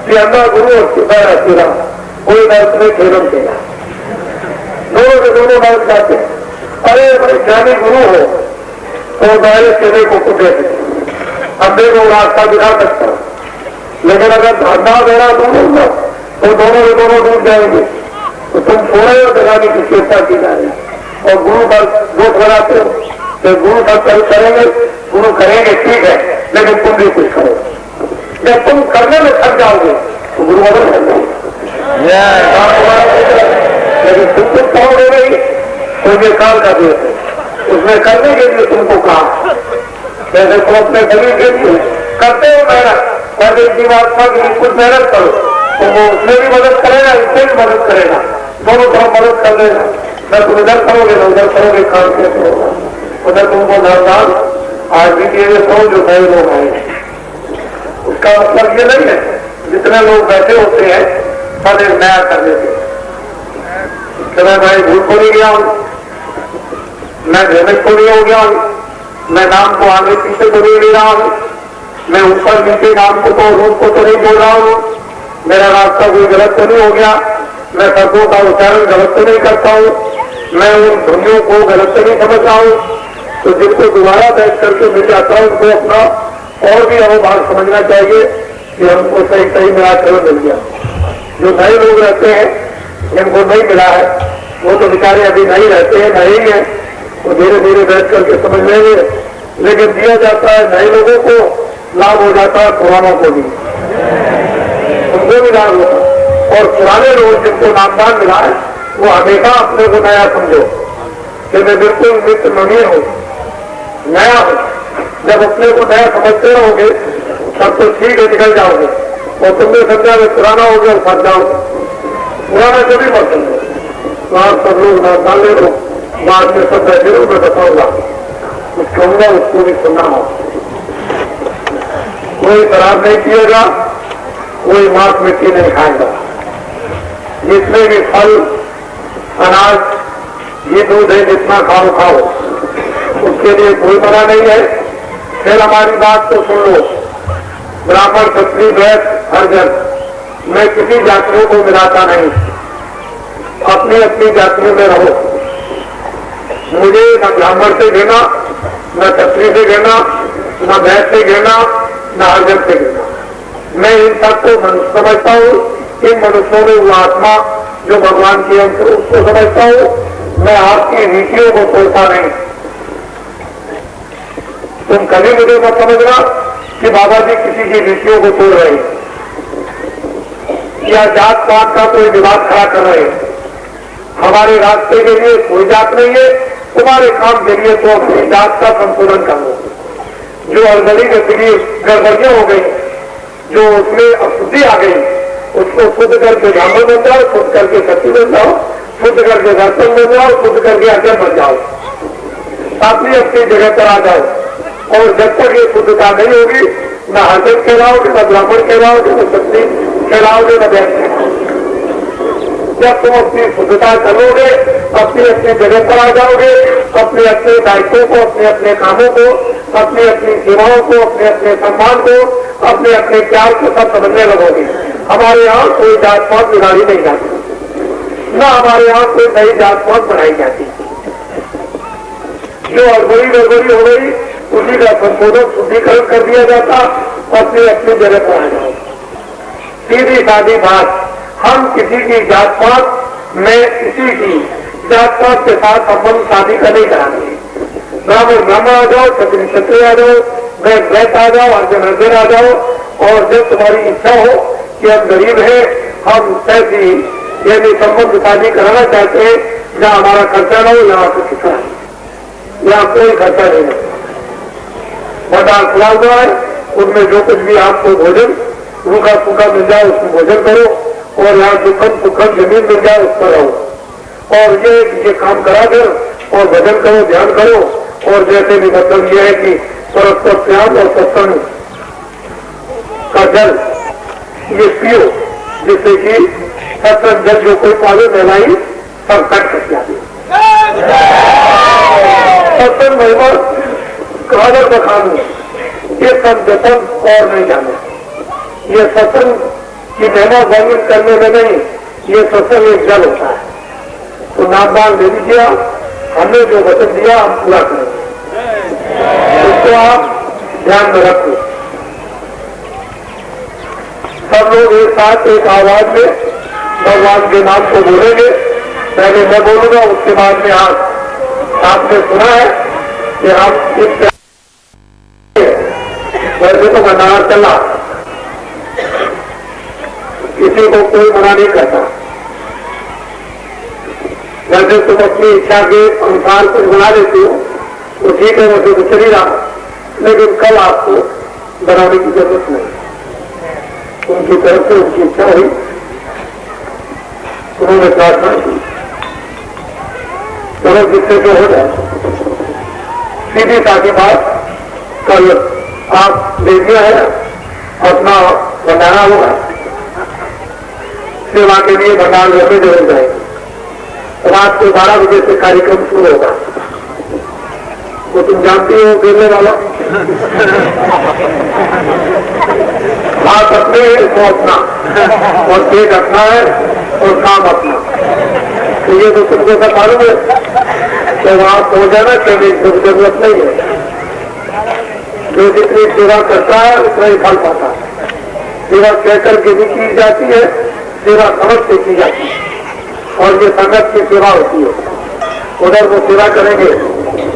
कि अंधा गुरु और सुधा है तेरा, कोई नर्क में खेलम तेरा। दोनों के दोनों नर्क जाते हैं। अरे बड़े ज्ञानी गुरु हो तो दायरे चेहरे को कुटे अंधे को रास्ता दिखा सकता, लेकिन अगर धंधा देना दोनों का तो दोनों के दोनों डूब जाएंगे। तो तुम सो रहे हो दिखाने की चेष्टा की जा रही और गुरु पर दोष बनाते हो कि गुरु सब करेंगे, गुरु करेंगे ठीक है, लेकिन तुम भी कुछ करो। जब तुम करने में थक जाओगे तो गुरु बदल जाएंगे। लेकिन तुम कुछ करोगे नहीं तो ये काल का देश है। उसमें करने के लिए तुमको कहा, जैसे तुम अपने शरीर के लिए करते हो मेहनत, और एक जीवात्मा की कुछ मेहनत करो तो वो उसमें भी मदद करेगा, इससे भी मदद करेगा, दोनों तरफ मदद कर देगा। न तुम इधर करोगे न उधर करोगे, काम कैसे होगा। उधर तुमको नामदान आज भी किए सो जो नए लोग आए। उसका मतलब ये नहीं है जितने लोग बैठे होते हैं सब एक नया कर देते। मैं भाई भूल को नहीं गया हूं, मैं भ्रमित को नहीं हो गया हूं, मैं नाम को आगे पीछे को नहीं ले रहा हूं, मैं ऊपर नीचे नाम को तो रूप को तो नहीं बोल रहा हूं, मेरा रास्ता कोई गलत तो नहीं हो गया, मैं शब्दों का उच्चारण गलत तो नहीं करता हूं, मैं उन ध्वनियों को गलत तो नहीं समझ रहा हूं। तो जिनको दोबारा बैठ करके मिल जाता है उनको अपना और भी अवभार समझना चाहिए कि हमको सही सही निराकरण मिल गया। जो नए लोग रहते हैं जिनको नहीं मिला है वो तो बेचारे अभी नहीं रहते हैं, नहीं है, वो धीरे धीरे बैठ करके समझ लेंगे। लेकिन दिया जाता है नए लोगों को, लाभ हो जाता है पुरानों को भी, उनको भी लाभ होता। और पुराने लोग जिनको नामदान मिला है वो हमेशा अपने को नया समझो कि मैं बिल्कुल मित्र नहीं हूं, नया हूं। जब अपने को नया समझते रहोगे तब तो ठीक है, निकल जाओगे। और तुमने समझा मैं पुराना हो गया फंस जाओगे, पुराना कभी मत समझो। तो आप सब लोग नामदान ले लो, बाद में सब बैठे हो, मैं बताऊंगा, कुछ कहूंगा उसको भी सुनना हो। कोई शराब नहीं पिएगा, कोई मांस मिट्टी नहीं खाएगा, जितने भी फल अनाज ये दूध है जितना खाओ खाओ, उसके लिए कोई मना नहीं है। फिर हमारी बात तो सुन लो, ब्राह्मण क्षत्रिय वैश्य हरिजन, मैं किसी जातियों को मिलाता नहीं, अपनी अपनी जातियों में रहो। मुझे न ब्राह्मण से घेना, न क्षत्रिय से घेना, न वैश्य से घेना, न हरिजन से घेना। मैं इन सबको मनुष्य समझता हूँ, इन मनुष्यों में वो आत्मा जो भगवान की अंश उसको समझता हूँ। मैं आपकी नीतियों को तोड़ता नहीं। तुम कभी मुझे मत समझना कि बाबा जी किसी की नीतियों को तोड़ रहे या जात पात का कोई विवाद खड़ा कर रहे। हमारे रास्ते के लिए कोई जात नहीं है, तुम्हारे काम के लिए तो अपनी जात का संशोधन कर लो। जो अलगड़ी गड़बड़ियां हो गई, जो उसमें अशुद्धि आ गई, उसको शुद्ध करके ब्राह्मण बन जाओ, शुद्ध करके क्षत्रिय बन जाओ, शुद्ध करके दर्शन बन जाओ, शुद्ध करके अर्जन बन जाओ, अपनी अपनी जगह पर आ जाओ। और जब तक ये शुद्धता नहीं होगी, न हरिजन कहलाओगे, न ब्राह्मण कहलाओगे, न क्षत्रिय कहलाओगे, न वैश्य। जब तुम अपनी शुद्धता करोगे, अपनी अपनी जगह पर आ जाओगे, अपने अपने दायित्वों को, अपने अपने कामों को, अपनी अपनी सेवाओं को, अपने अपने सम्मान को, अपने अपने प्यार को सब समझने लगोगे। हमारे यहाँ कोई जात पात बिगाड़ी नहीं जाती, न हमारे यहाँ कोई नई जात पात बनाई जाती। जो अड़बड़ी गड़बड़ी हो गई उसी का संशोधन शुद्धिकरण कर दिया जाता, अपनी अपनी जगह पर आ जाओ। सीधी सादी बात, हम किसी की जात पात में किसी की जात पात के साथ संबंध शादी का नहीं कराएंगे। ब्राह्मण ब्राह्मण आ जाओ, क्षत्रिय क्षत्रिय आ जाओ, वैश्य वैश्य आ जाओ, अर्जन अर्जन आ जाओ, और जब तुम्हारी इच्छा हो कि हम गरीब हैं, हम ऐसी यानी संबंध शादी कराना चाहते हैं जहाँ हमारा खर्चा ना हो, यहाँ कुछ खर्चा है, यहाँ कोई खर्चा नहीं है। भंडार खुला हुआ है, उनमें जो कुछ भी आपको भोजन रूखा सूखा मिल जाए उसमें भोजन करो, और यहाँ दुखन सुखन जमीन मिल जाए उस पर रहो। और ये काम करा कर और भजन करो, ध्यान करो, और जैसे भी मतलब यह है कि परस्पर प्रेम और सत्संग का जल ये पियो, जिससे कि सत्संग जल जो कोई पावे महलाई सब कट कर जाती। सत्संग महिमा कादर बखानू, ये सब जतन और नहीं जाने। ये सत्संग की महिमा वर्णन करने में नहीं, ये सत्संग एक जल होता है। तो नामदान दे दीजिए, हमने जो वचन दिया हम पूरा करेंगे, उसको आप ध्यान में रखो। सब लोग एक साथ एक आवाज में भगवान के नाम को बोलेंगे। पहले मैं बोलूंगा, उसके बाद में आपने सुना है कि हम इस वैसे तो भंडार चला, किसी को कोई मना नहीं करता। वैसे तुम अपनी इच्छा के अनुसार कुछ बना लेते हो तो ठीक है, वैसे तो चली रहा, लेकिन कल आपको बनाने की जरूरत नहीं। उनकी तरफ से उनकी इच्छा हुई, उन्होंने प्रार्थना की, चलो जिससे जो हो जाए। सीधी सादी बात, कल आप देखिए है अपना बनाना होगा, सेवा के लिए भंडार घर में जरूर जाएंगे। रात को 12 बजे से कार्यक्रम शुरू होगा, वो तुम जानती हो देने वाला हाथ अपने वो अपना, और पेट अपना है और काम अपना। तो ये तो तुमको सब मालूम है, तो वहां पहुंचाना कहने की जरूरत नहीं है। जो जितनी सेवा करता है उतना ही फल पाता है। सेवा कहकर के भी की जाती है, सेवा समझ से की जाती है, और ये संगत की सेवा होती है। उधर वो सेवा करेंगे,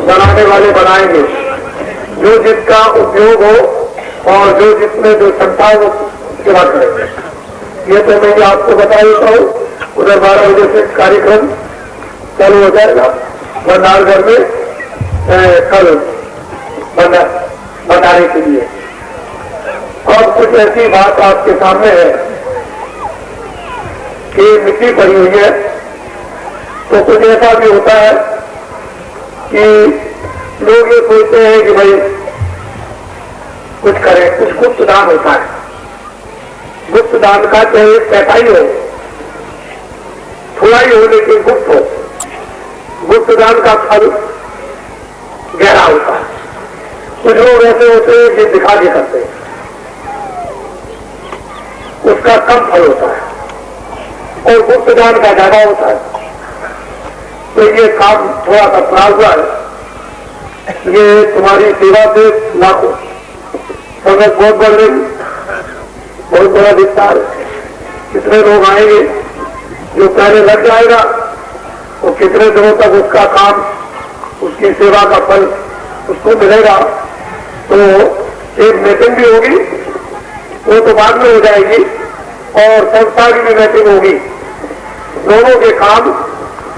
बनाने वाले बनाएंगे, जो जिसका उपयोग हो और जो जिसमें जो क्षमता हो वो सेवा करेंगे। ये तो मैं आपको बता देता हूँ। उधर 12 बजे से कार्यक्रम चालू हो जाएगा भंडार घर में, कल भंडारे के लिए। और कुछ ऐसी बात आपके सामने है कि मिट्टी पड़ी हुई है, तो कुछ ऐसा भी होता है कि लोग ये सोचते हैं कि भाई कुछ करें, कुछ गुप्त दान होता है। गुप्त दान का चाहे पैसा ही हो, थोड़ा ही हो, लेकिन गुप्त हो। गुप्त दान का फल गहरा होता है। कुछ लोग ऐसे होते हैं कि दिखा के करते हैं, उसका कम फल होता है, और गुप्त दान का ज्यादा होता है। तो ये काम थोड़ा सा खराब हुआ है। ये तुम्हारी सेवा से लाखों संगत बहुत बढ़ रही, बहुत बड़ा विस्तार। कितने लोग आएंगे, जो पहले लग जाएगा वो कितने दिनों तक उसका काम, उसकी सेवा का फल उसको मिलेगा। तो एक मीटिंग भी होगी, वो तो बाद में हो जाएगी, और संस्था की भी मीटिंग होगी। दोनों के काम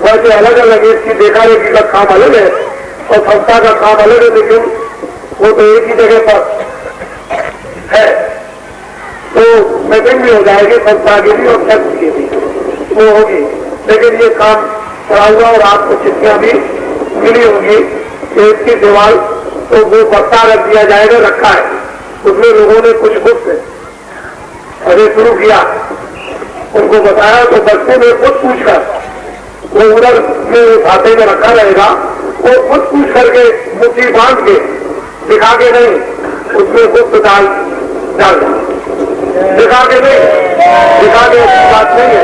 वैसे अलग अलग है, इसकी देखा रेखी का काम अलग है और संस्था का काम अलग है, लेकिन वो तो एक ही जगह पर है। तो मीटिंग भी हो जाएगी संस्था की भी और ट्रस्ट की भी, वो होगी। लेकिन ये काम पड़ा हुआ, और आपको चिट्ठियां भी मिली होंगी कि इसकी दीवार तो वो बक्सा रख दिया जाएगा, रखा है उसमें लोगों ने कुछ गुप्त अरे शुरू किया, उनको बताया। तो बच्चे में खुद पूछकर वो उधर में खाते में रखा रहेगा, वो खुद पूछ करके मुट्ठी बांध के दिखा के नहीं, उसमें गुप्त डाल दिखा के नहीं, दिखा के बात नहीं है।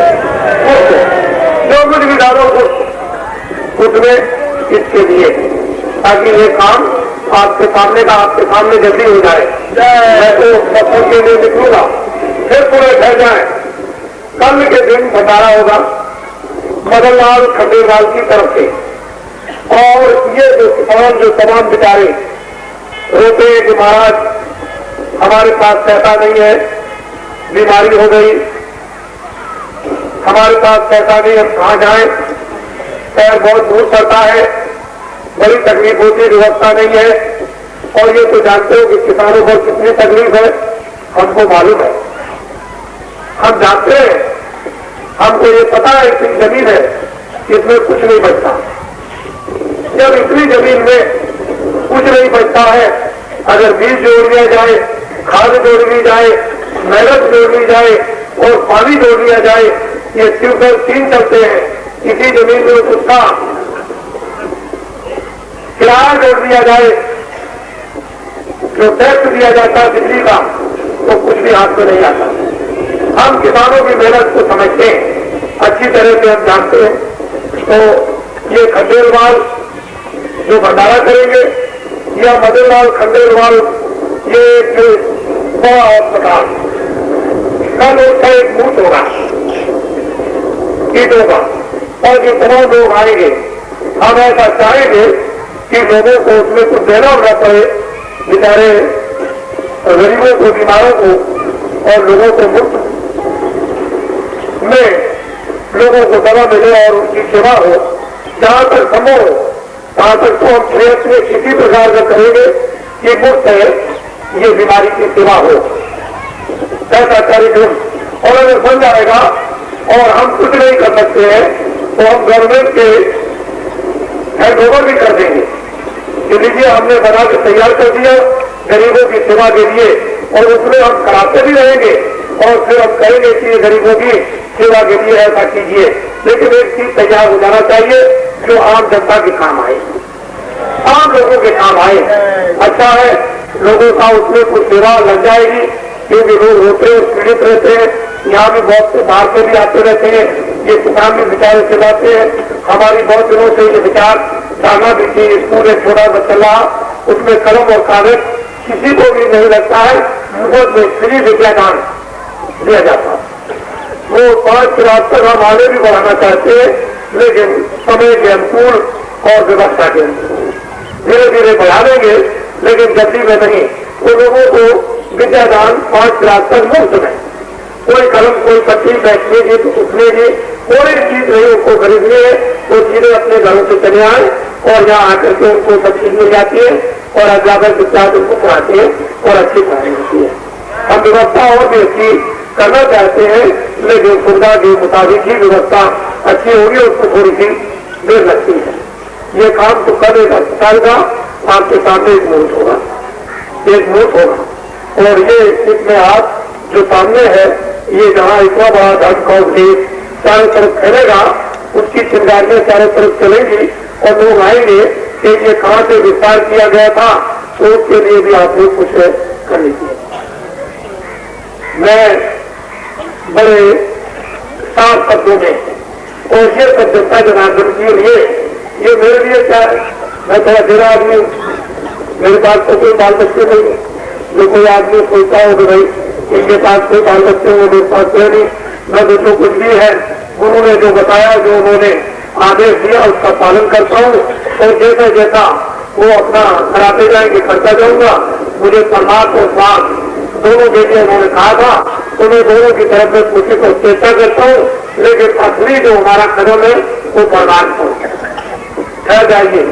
जो कुछ भी डालो उसमें इसके लिए, ताकि ये काम आपके सामने जल्दी हो जाए। मैं तो सत्संग के लिए निकलूंगा, फिर पूरे ठहर जाए। कल के दिन भंडारा होगा मदनलाल खंडेलवाल की तरफ से, और ये जो तमाम बेचारे रोते हैं कि महाराज हमारे पास पैसा नहीं है, बीमारी हो गई, हमारे पास पैसा नहीं, हम कहां जाएं, पैर बहुत दूर पड़ता है, बड़ी तकलीफ होती, व्यवस्था नहीं है। और ये तो जानते हो कि किसानों को कितनी तकलीफ है, हमको मालूम है, हम जानते हैं, हमको ये पता है इतनी जमीन है, इसमें कुछ नहीं बचता। जब इतनी जमीन में कुछ नहीं बचता है, अगर बीज जोड़ लिया जाए, खाद जोड़ ली जाए, मेहनत जोड़ ली जाए और पानी जोड़ लिया जाए, ये ट्यूबवेल 3 चलते हैं, इसी जमीन में उसका किराया जोड़ दिया जाए, जो टैक्स दिया जाता है बिजली का, तो कुछ भी हाथ में नहीं आता। हम किसानों की मेहनत को समझते हैं, अच्छी तरह से हम जानते हैं। तो ये खंडेलवाल जो भंडारा करेंगे, या मदनलाल खंडेलवाल, ये एक बड़ा अस्पताल, कल उसका एक बूथ होगा ईटों का, और जितना लोग आएंगे हम ऐसा चाहेंगे कि लोगों को उसमें कुछ देना न पड़े, बेचारे गरीबों को, बीमारों को और लोगों को मुफ्त में लोगों को दवा मिले और उनकी सेवा हो। जहां तक संभव हो वहां तक तो हम प्रयत्न में किसी प्रकार का करेंगे कि मुफ्त है ये बीमारी की सेवा हो, ऐसा कार्यक्रम। और अगर बन जाएगा और हम कुछ नहीं कर सकते हैं तो हम गवर्नमेंट के हैंडओवर भी कर देंगे कि लीजिए हमने बना के तैयार कर दिया गरीबों की सेवा के लिए, और उसमें हम कराते भी रहेंगे और फिर हम कहेंगे कि ये गरीबों की सेवा के लिए ऐसा कीजिए। लेकिन एक चीज तैयार हो जाना चाहिए जो आम जनता के काम आए, आम लोगों के काम आए। अच्छा है लोगों का उसमें कुछ सेवा लग जाएगी, क्योंकि लोग रोते हैं, पीड़ित रहते हैं, यहाँ भी बहुत से बाहर से भी आते रहते हैं, ये किसान भी विचार चलाते हैं। हमारी बहुत दिनों से ये विचार जाना भी थी, स्कूल एक छोटा सा चल रहा, उसमें कलम और कागज किसी को भी नहीं लगता है, मुफ्त में फ्री विद्यादान दिया जाता। वो 5 रात तक हम आगे भी बढ़ाना चाहते हैं, लेकिन समय के अनुकूल और व्यवस्था के अनुकूल धीरे धीरे बढ़ा देंगे, लेकिन जल्दी में नहीं। तो लोगों को विद्यादान 5 रात तक मुफ्त में, कोई कलम, कोई पट्टी, बैठने की तो उठने की कोई चीज नहीं उनको खरीदनी है, वो सीधे अपने घरों से चले आए और यहाँ आकर के उनको सब चीज मिल जाती है और अध्यापक विद्यार्थी उनको पढ़ाते हैं और अच्छी पढ़ाई होती है। हम व्यवस्था और भी अच्छी करना चाहते हैं, लेकिन सुविधा के मुताबिक ही व्यवस्था अच्छी होगी, उसको थोड़ी सी देर लगती है। ये काम तो कल एक अस्पताल का आपके सामने एक मुहूर्त होगा, एक मुहूर्त होगा। और ये इसमें आप जो सामने है, ये जहाँ इतना बड़ा धन का उपदेश चारों तरफ फैलेगा, उसकी चिंगारियां चारों तरफ चलेंगी और लोग आएंगे कि ये कहाँ से विस्तार किया गया था, तो उसके लिए भी आप लोग कुछ कर लीजिए। मैं बड़े साफ शब्दों में और ये सब जनता जनार्दन के लिए, ये मेरे लिए क्या है, मैं थोड़ा देरा आदमी हूँ, मेरे पास तो कोई बाल बच्चे नहीं है। जो कोई आदमी सोचता हो कि भाई इनके पास कोई बाल बच्चे हो, मेरे पास कोई नहीं, मैं तो जो कुछ भी है गुरु ने जो बताया, जो उन्होंने आदेश दिया उसका पालन करता हूँ, और जैसा जैसा वो अपना कराते जाएंगे करता जाऊंगा। मुझे परमात्मा और स्वास्थ्य दोनों बेटे उन्होंने कहा था, तो मैं दोनों की तरफ से कोशिश को चेष्टा करता हूँ, लेकिन असली जो हमारा कदम है वो परमात्मा हो ठहर जाइए।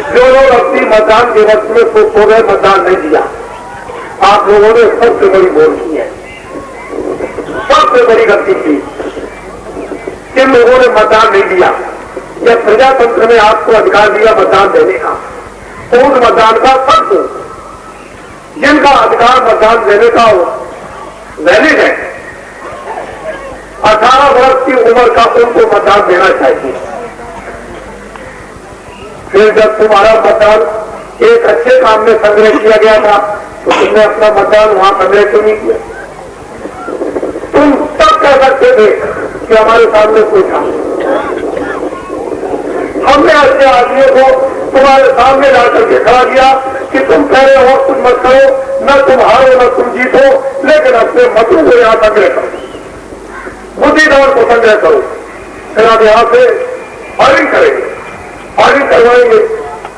जो लोग अपनी मतदान के वक्त में खुश हो गए, मतदान नहीं दिया, आप लोगों ने सबसे बड़ी भूल की है, सबसे बड़ी गलती की। जिन लोगों ने मतदान नहीं दिया, जब प्रजातंत्र में आपको अधिकार दिया मतदान देने का, तो उस मतदान का सबको, जिनका अधिकार मतदान देने का वैलिड है, 18 वर्ष की उम्र का, उनको मतदान देना चाहिए। फिर जब तुम्हारा मतदान एक अच्छे काम में संग्रह किया गया था, तो तुमने अपना मतदान वहां संग्रह क्यों नहीं किया? तुम तब कह सकते थे कि हमारे सामने कोई था। हमने अच्छे आदमियों को तुम्हारे सामने ला करके खड़ा किया कि तुम कह रहे हो कुछ मत करो, न तुम हारो न तुम जीतो, लेकिन अपने मतों को यहां संग्रह करो, बुद्धिदान को संग्रह करो, फिर आप यहां से फायरिंग करेंगे, फायरिंग करवाएंगे।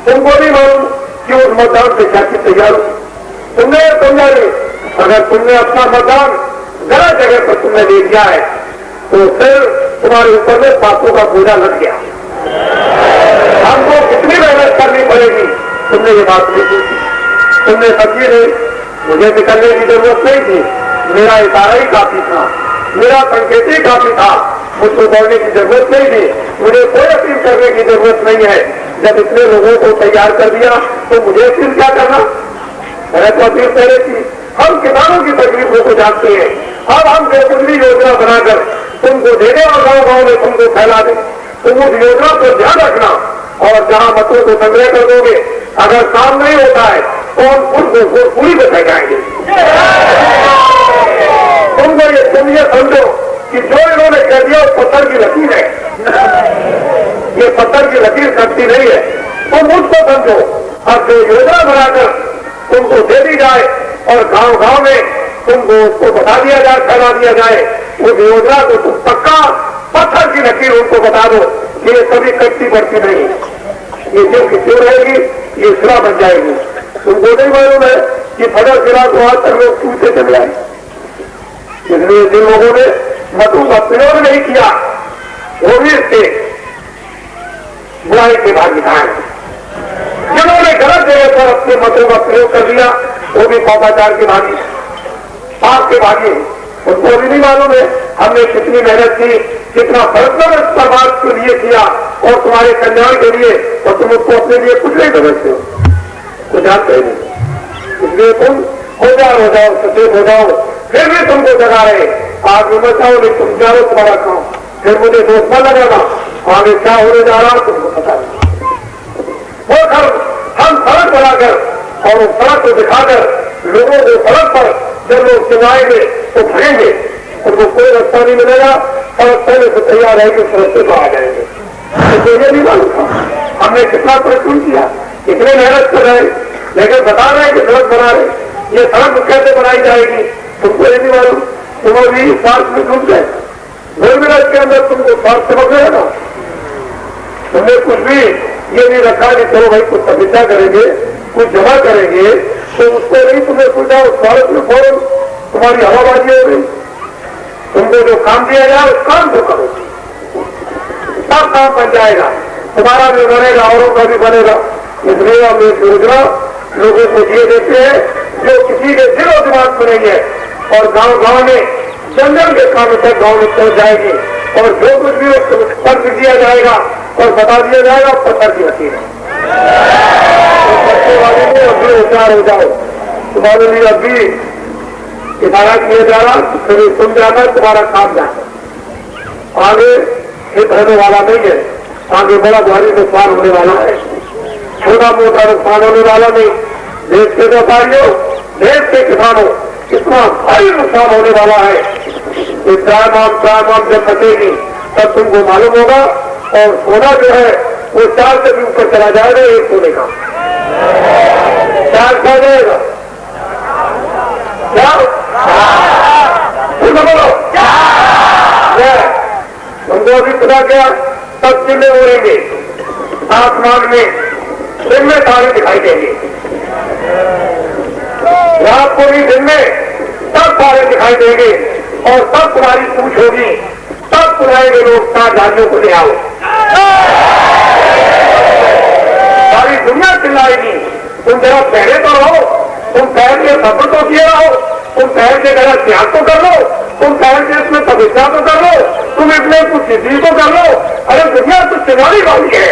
तुमको नहीं मालूम कि उस मतदान से क्या चीज तैयार हो, तुमने समझा नहीं। अगर तुमने अपना मतदान गलत जगह पर तुमने दे दिया है तो फिर तुम्हारे ऊपर में पापों का बोझा लग गया। हमको कितनी मेहनत करनी पड़ेगी, तुमने ये बात नहीं पूछी। तुमने समझी नहीं, मुझे निकलने की जरूरत नहीं थी, मेरा इशारा ही काफी था, मेरा संकेत ही काफी था, मुझको दौड़ने की जरूरत नहीं थी, मुझे कोई अपील करने की जरूरत नहीं है। जब इतने लोगों को तैयार कर दिया तो मुझे अपील क्या करना, मैंने तो अपील पहले की। हम किसानों की तकलीफों को जानते हैं, अब हम जो कुछ भी योजना बनाकर तुमको दे दें और गाँव गाँव में तुमको फैला दें, तुम उस योजना पर ध्यान रखना और जहां मतों को संग्रह कर दोगे, अगर काम नहीं होता है तो हम खुद पूरी को फेंकाएंगे। तुम ये समझो कि जो इन्होंने कह दिया वो पत्थर की लकीर है, ये पत्थर की लकीर करती नहीं है। तुम उसको समझो, अब जो योजना बनाकर तुमको दे दी जाए और गांव गांव में तुमको उसको बता दिया जाए, फैला दिया जाए, उस योजना को तुम पक्का पत्थर की लकीर उनको बता दो कि ये कभी कटती बढ़ती नहीं, ये जो कि क्यों रहेगी, ये सिरा बन जाएगी। तुमको नहीं मालूम है कि फजर सिरा को आज तक लोग क्यों से चले आए, इसलिए जिन लोगों ने मतों का प्रयोग नहीं किया वो भी इसके बुराई के भागीदार हैं। जिन्होंने गलत जगह पर अपने मतों का प्रयोग कर दिया वो भी पापाचार के भागी, पाप के भागी। उनको भी नहीं मालूम है हमने कितनी मेहनत की, कितना परिश्रम इस प्रभाव के लिए किया और तुम्हारे कल्याण के लिए, और तुम उसको अपने लिए कुछ नहीं समझते हो, कुछ जानते ही नहीं। इसलिए तुम होशियार हो जाओ, सचेत हो जाओ, फिर भी तुमको जगा रहे आग में बचाओ, नहीं तुम जाओ तुम्हारा काम, फिर मुझे दोस्त न लगाना, आगे क्या होने जा रहा तुमको पता नहीं। वो हम सड़क बनाकर और उस सड़क को दिखाकर लोगों को सड़क पर जब लोग चिल्लाएंगे तो भरेंगे, उनको कोई रास्ता नहीं मिलेगा, सड़क पहले से तैयार रहेगी, उस रास्ते पर आ जाएंगे। तो ये नहीं मालूम था हमने कितना परिश्रम किया, इतने मेहनत कर रहे, लेकिन बता रहे हैं कि सड़क बना रहे, ये सड़क कैसे बनाई जाएगी तुमको ये नहीं मालूम। तुम भी स्वार्थ में डूब गए, 2 मिनट के अंदर तुमको स्वार्थ समझ गया था। तुमने कुछ भी ये नहीं रखा कि चलो भाई कुछ समीक्षा करेंगे, कुछ जमा करेंगे, तो उसको नहीं तुमने सोचा उस भारत में फौरन तुम्हारी हवाबाजी हो गई। तुमको जो काम दिया जाए उस काम को करो, सब काम बन जाएगा, तुम्हारा भी बनेगा, औरों का भी बनेगा। इसलिए हम एक योजना लोगों को दिए देते हैं जो किसी के दिल और दिमाग में नहीं है, और गांव गांव में जंगल के काम तक गांव में पहुंच जाएगी, और जो कुछ भी उसको फर्क दिया जाएगा और बता दिया जाएगा पत्थर की लकीर है। तो वाले में अभी होशियार हो जाओ, तुम्हारे लिए अभी इशारा किया जा रहा, फिर सुन जाना, तुम्हारा काम जाना, आगे हित रहने वाला नहीं है, आगे बड़ा भारी नुकसान होने वाला है, छोटा मोटा नुकसान होने वाला नहीं। देश के व्यापारियों, देश के किसानों, कितना भारी नुकसान होने वाला है। चार माम जब बचेगी तब तुमको मालूम होगा, और सोना जो है वो 4 से भी ऊपर चला जाएगा, एक सोने का 4 खा जाएगा, क्या बोलो, तुमको अभी पता क्या, तब चिल्ले उड़ेंगे आसमान में, दिन में तारे दिखाई देंगे, रात को भी दिन में तब तारे दिखाई देंगे, और तब तुम्हारी पूछ होगी, तब बुलाएंगे लोग 4 झाड़ियों को ले आओ, सारी दुनिया चिल्लाएगी। तुम जरा पहले तो रहो, तुम पहल के सब्र तो किए रहो, तुम पहल के जरा त्याग तो कर लो, तुम पहल के इसमें तपस्या तो कर लो, तुम इसमें कुछ सिद्धि तो कर लो। अरे दुनिया तो चिल्लाने वाली है।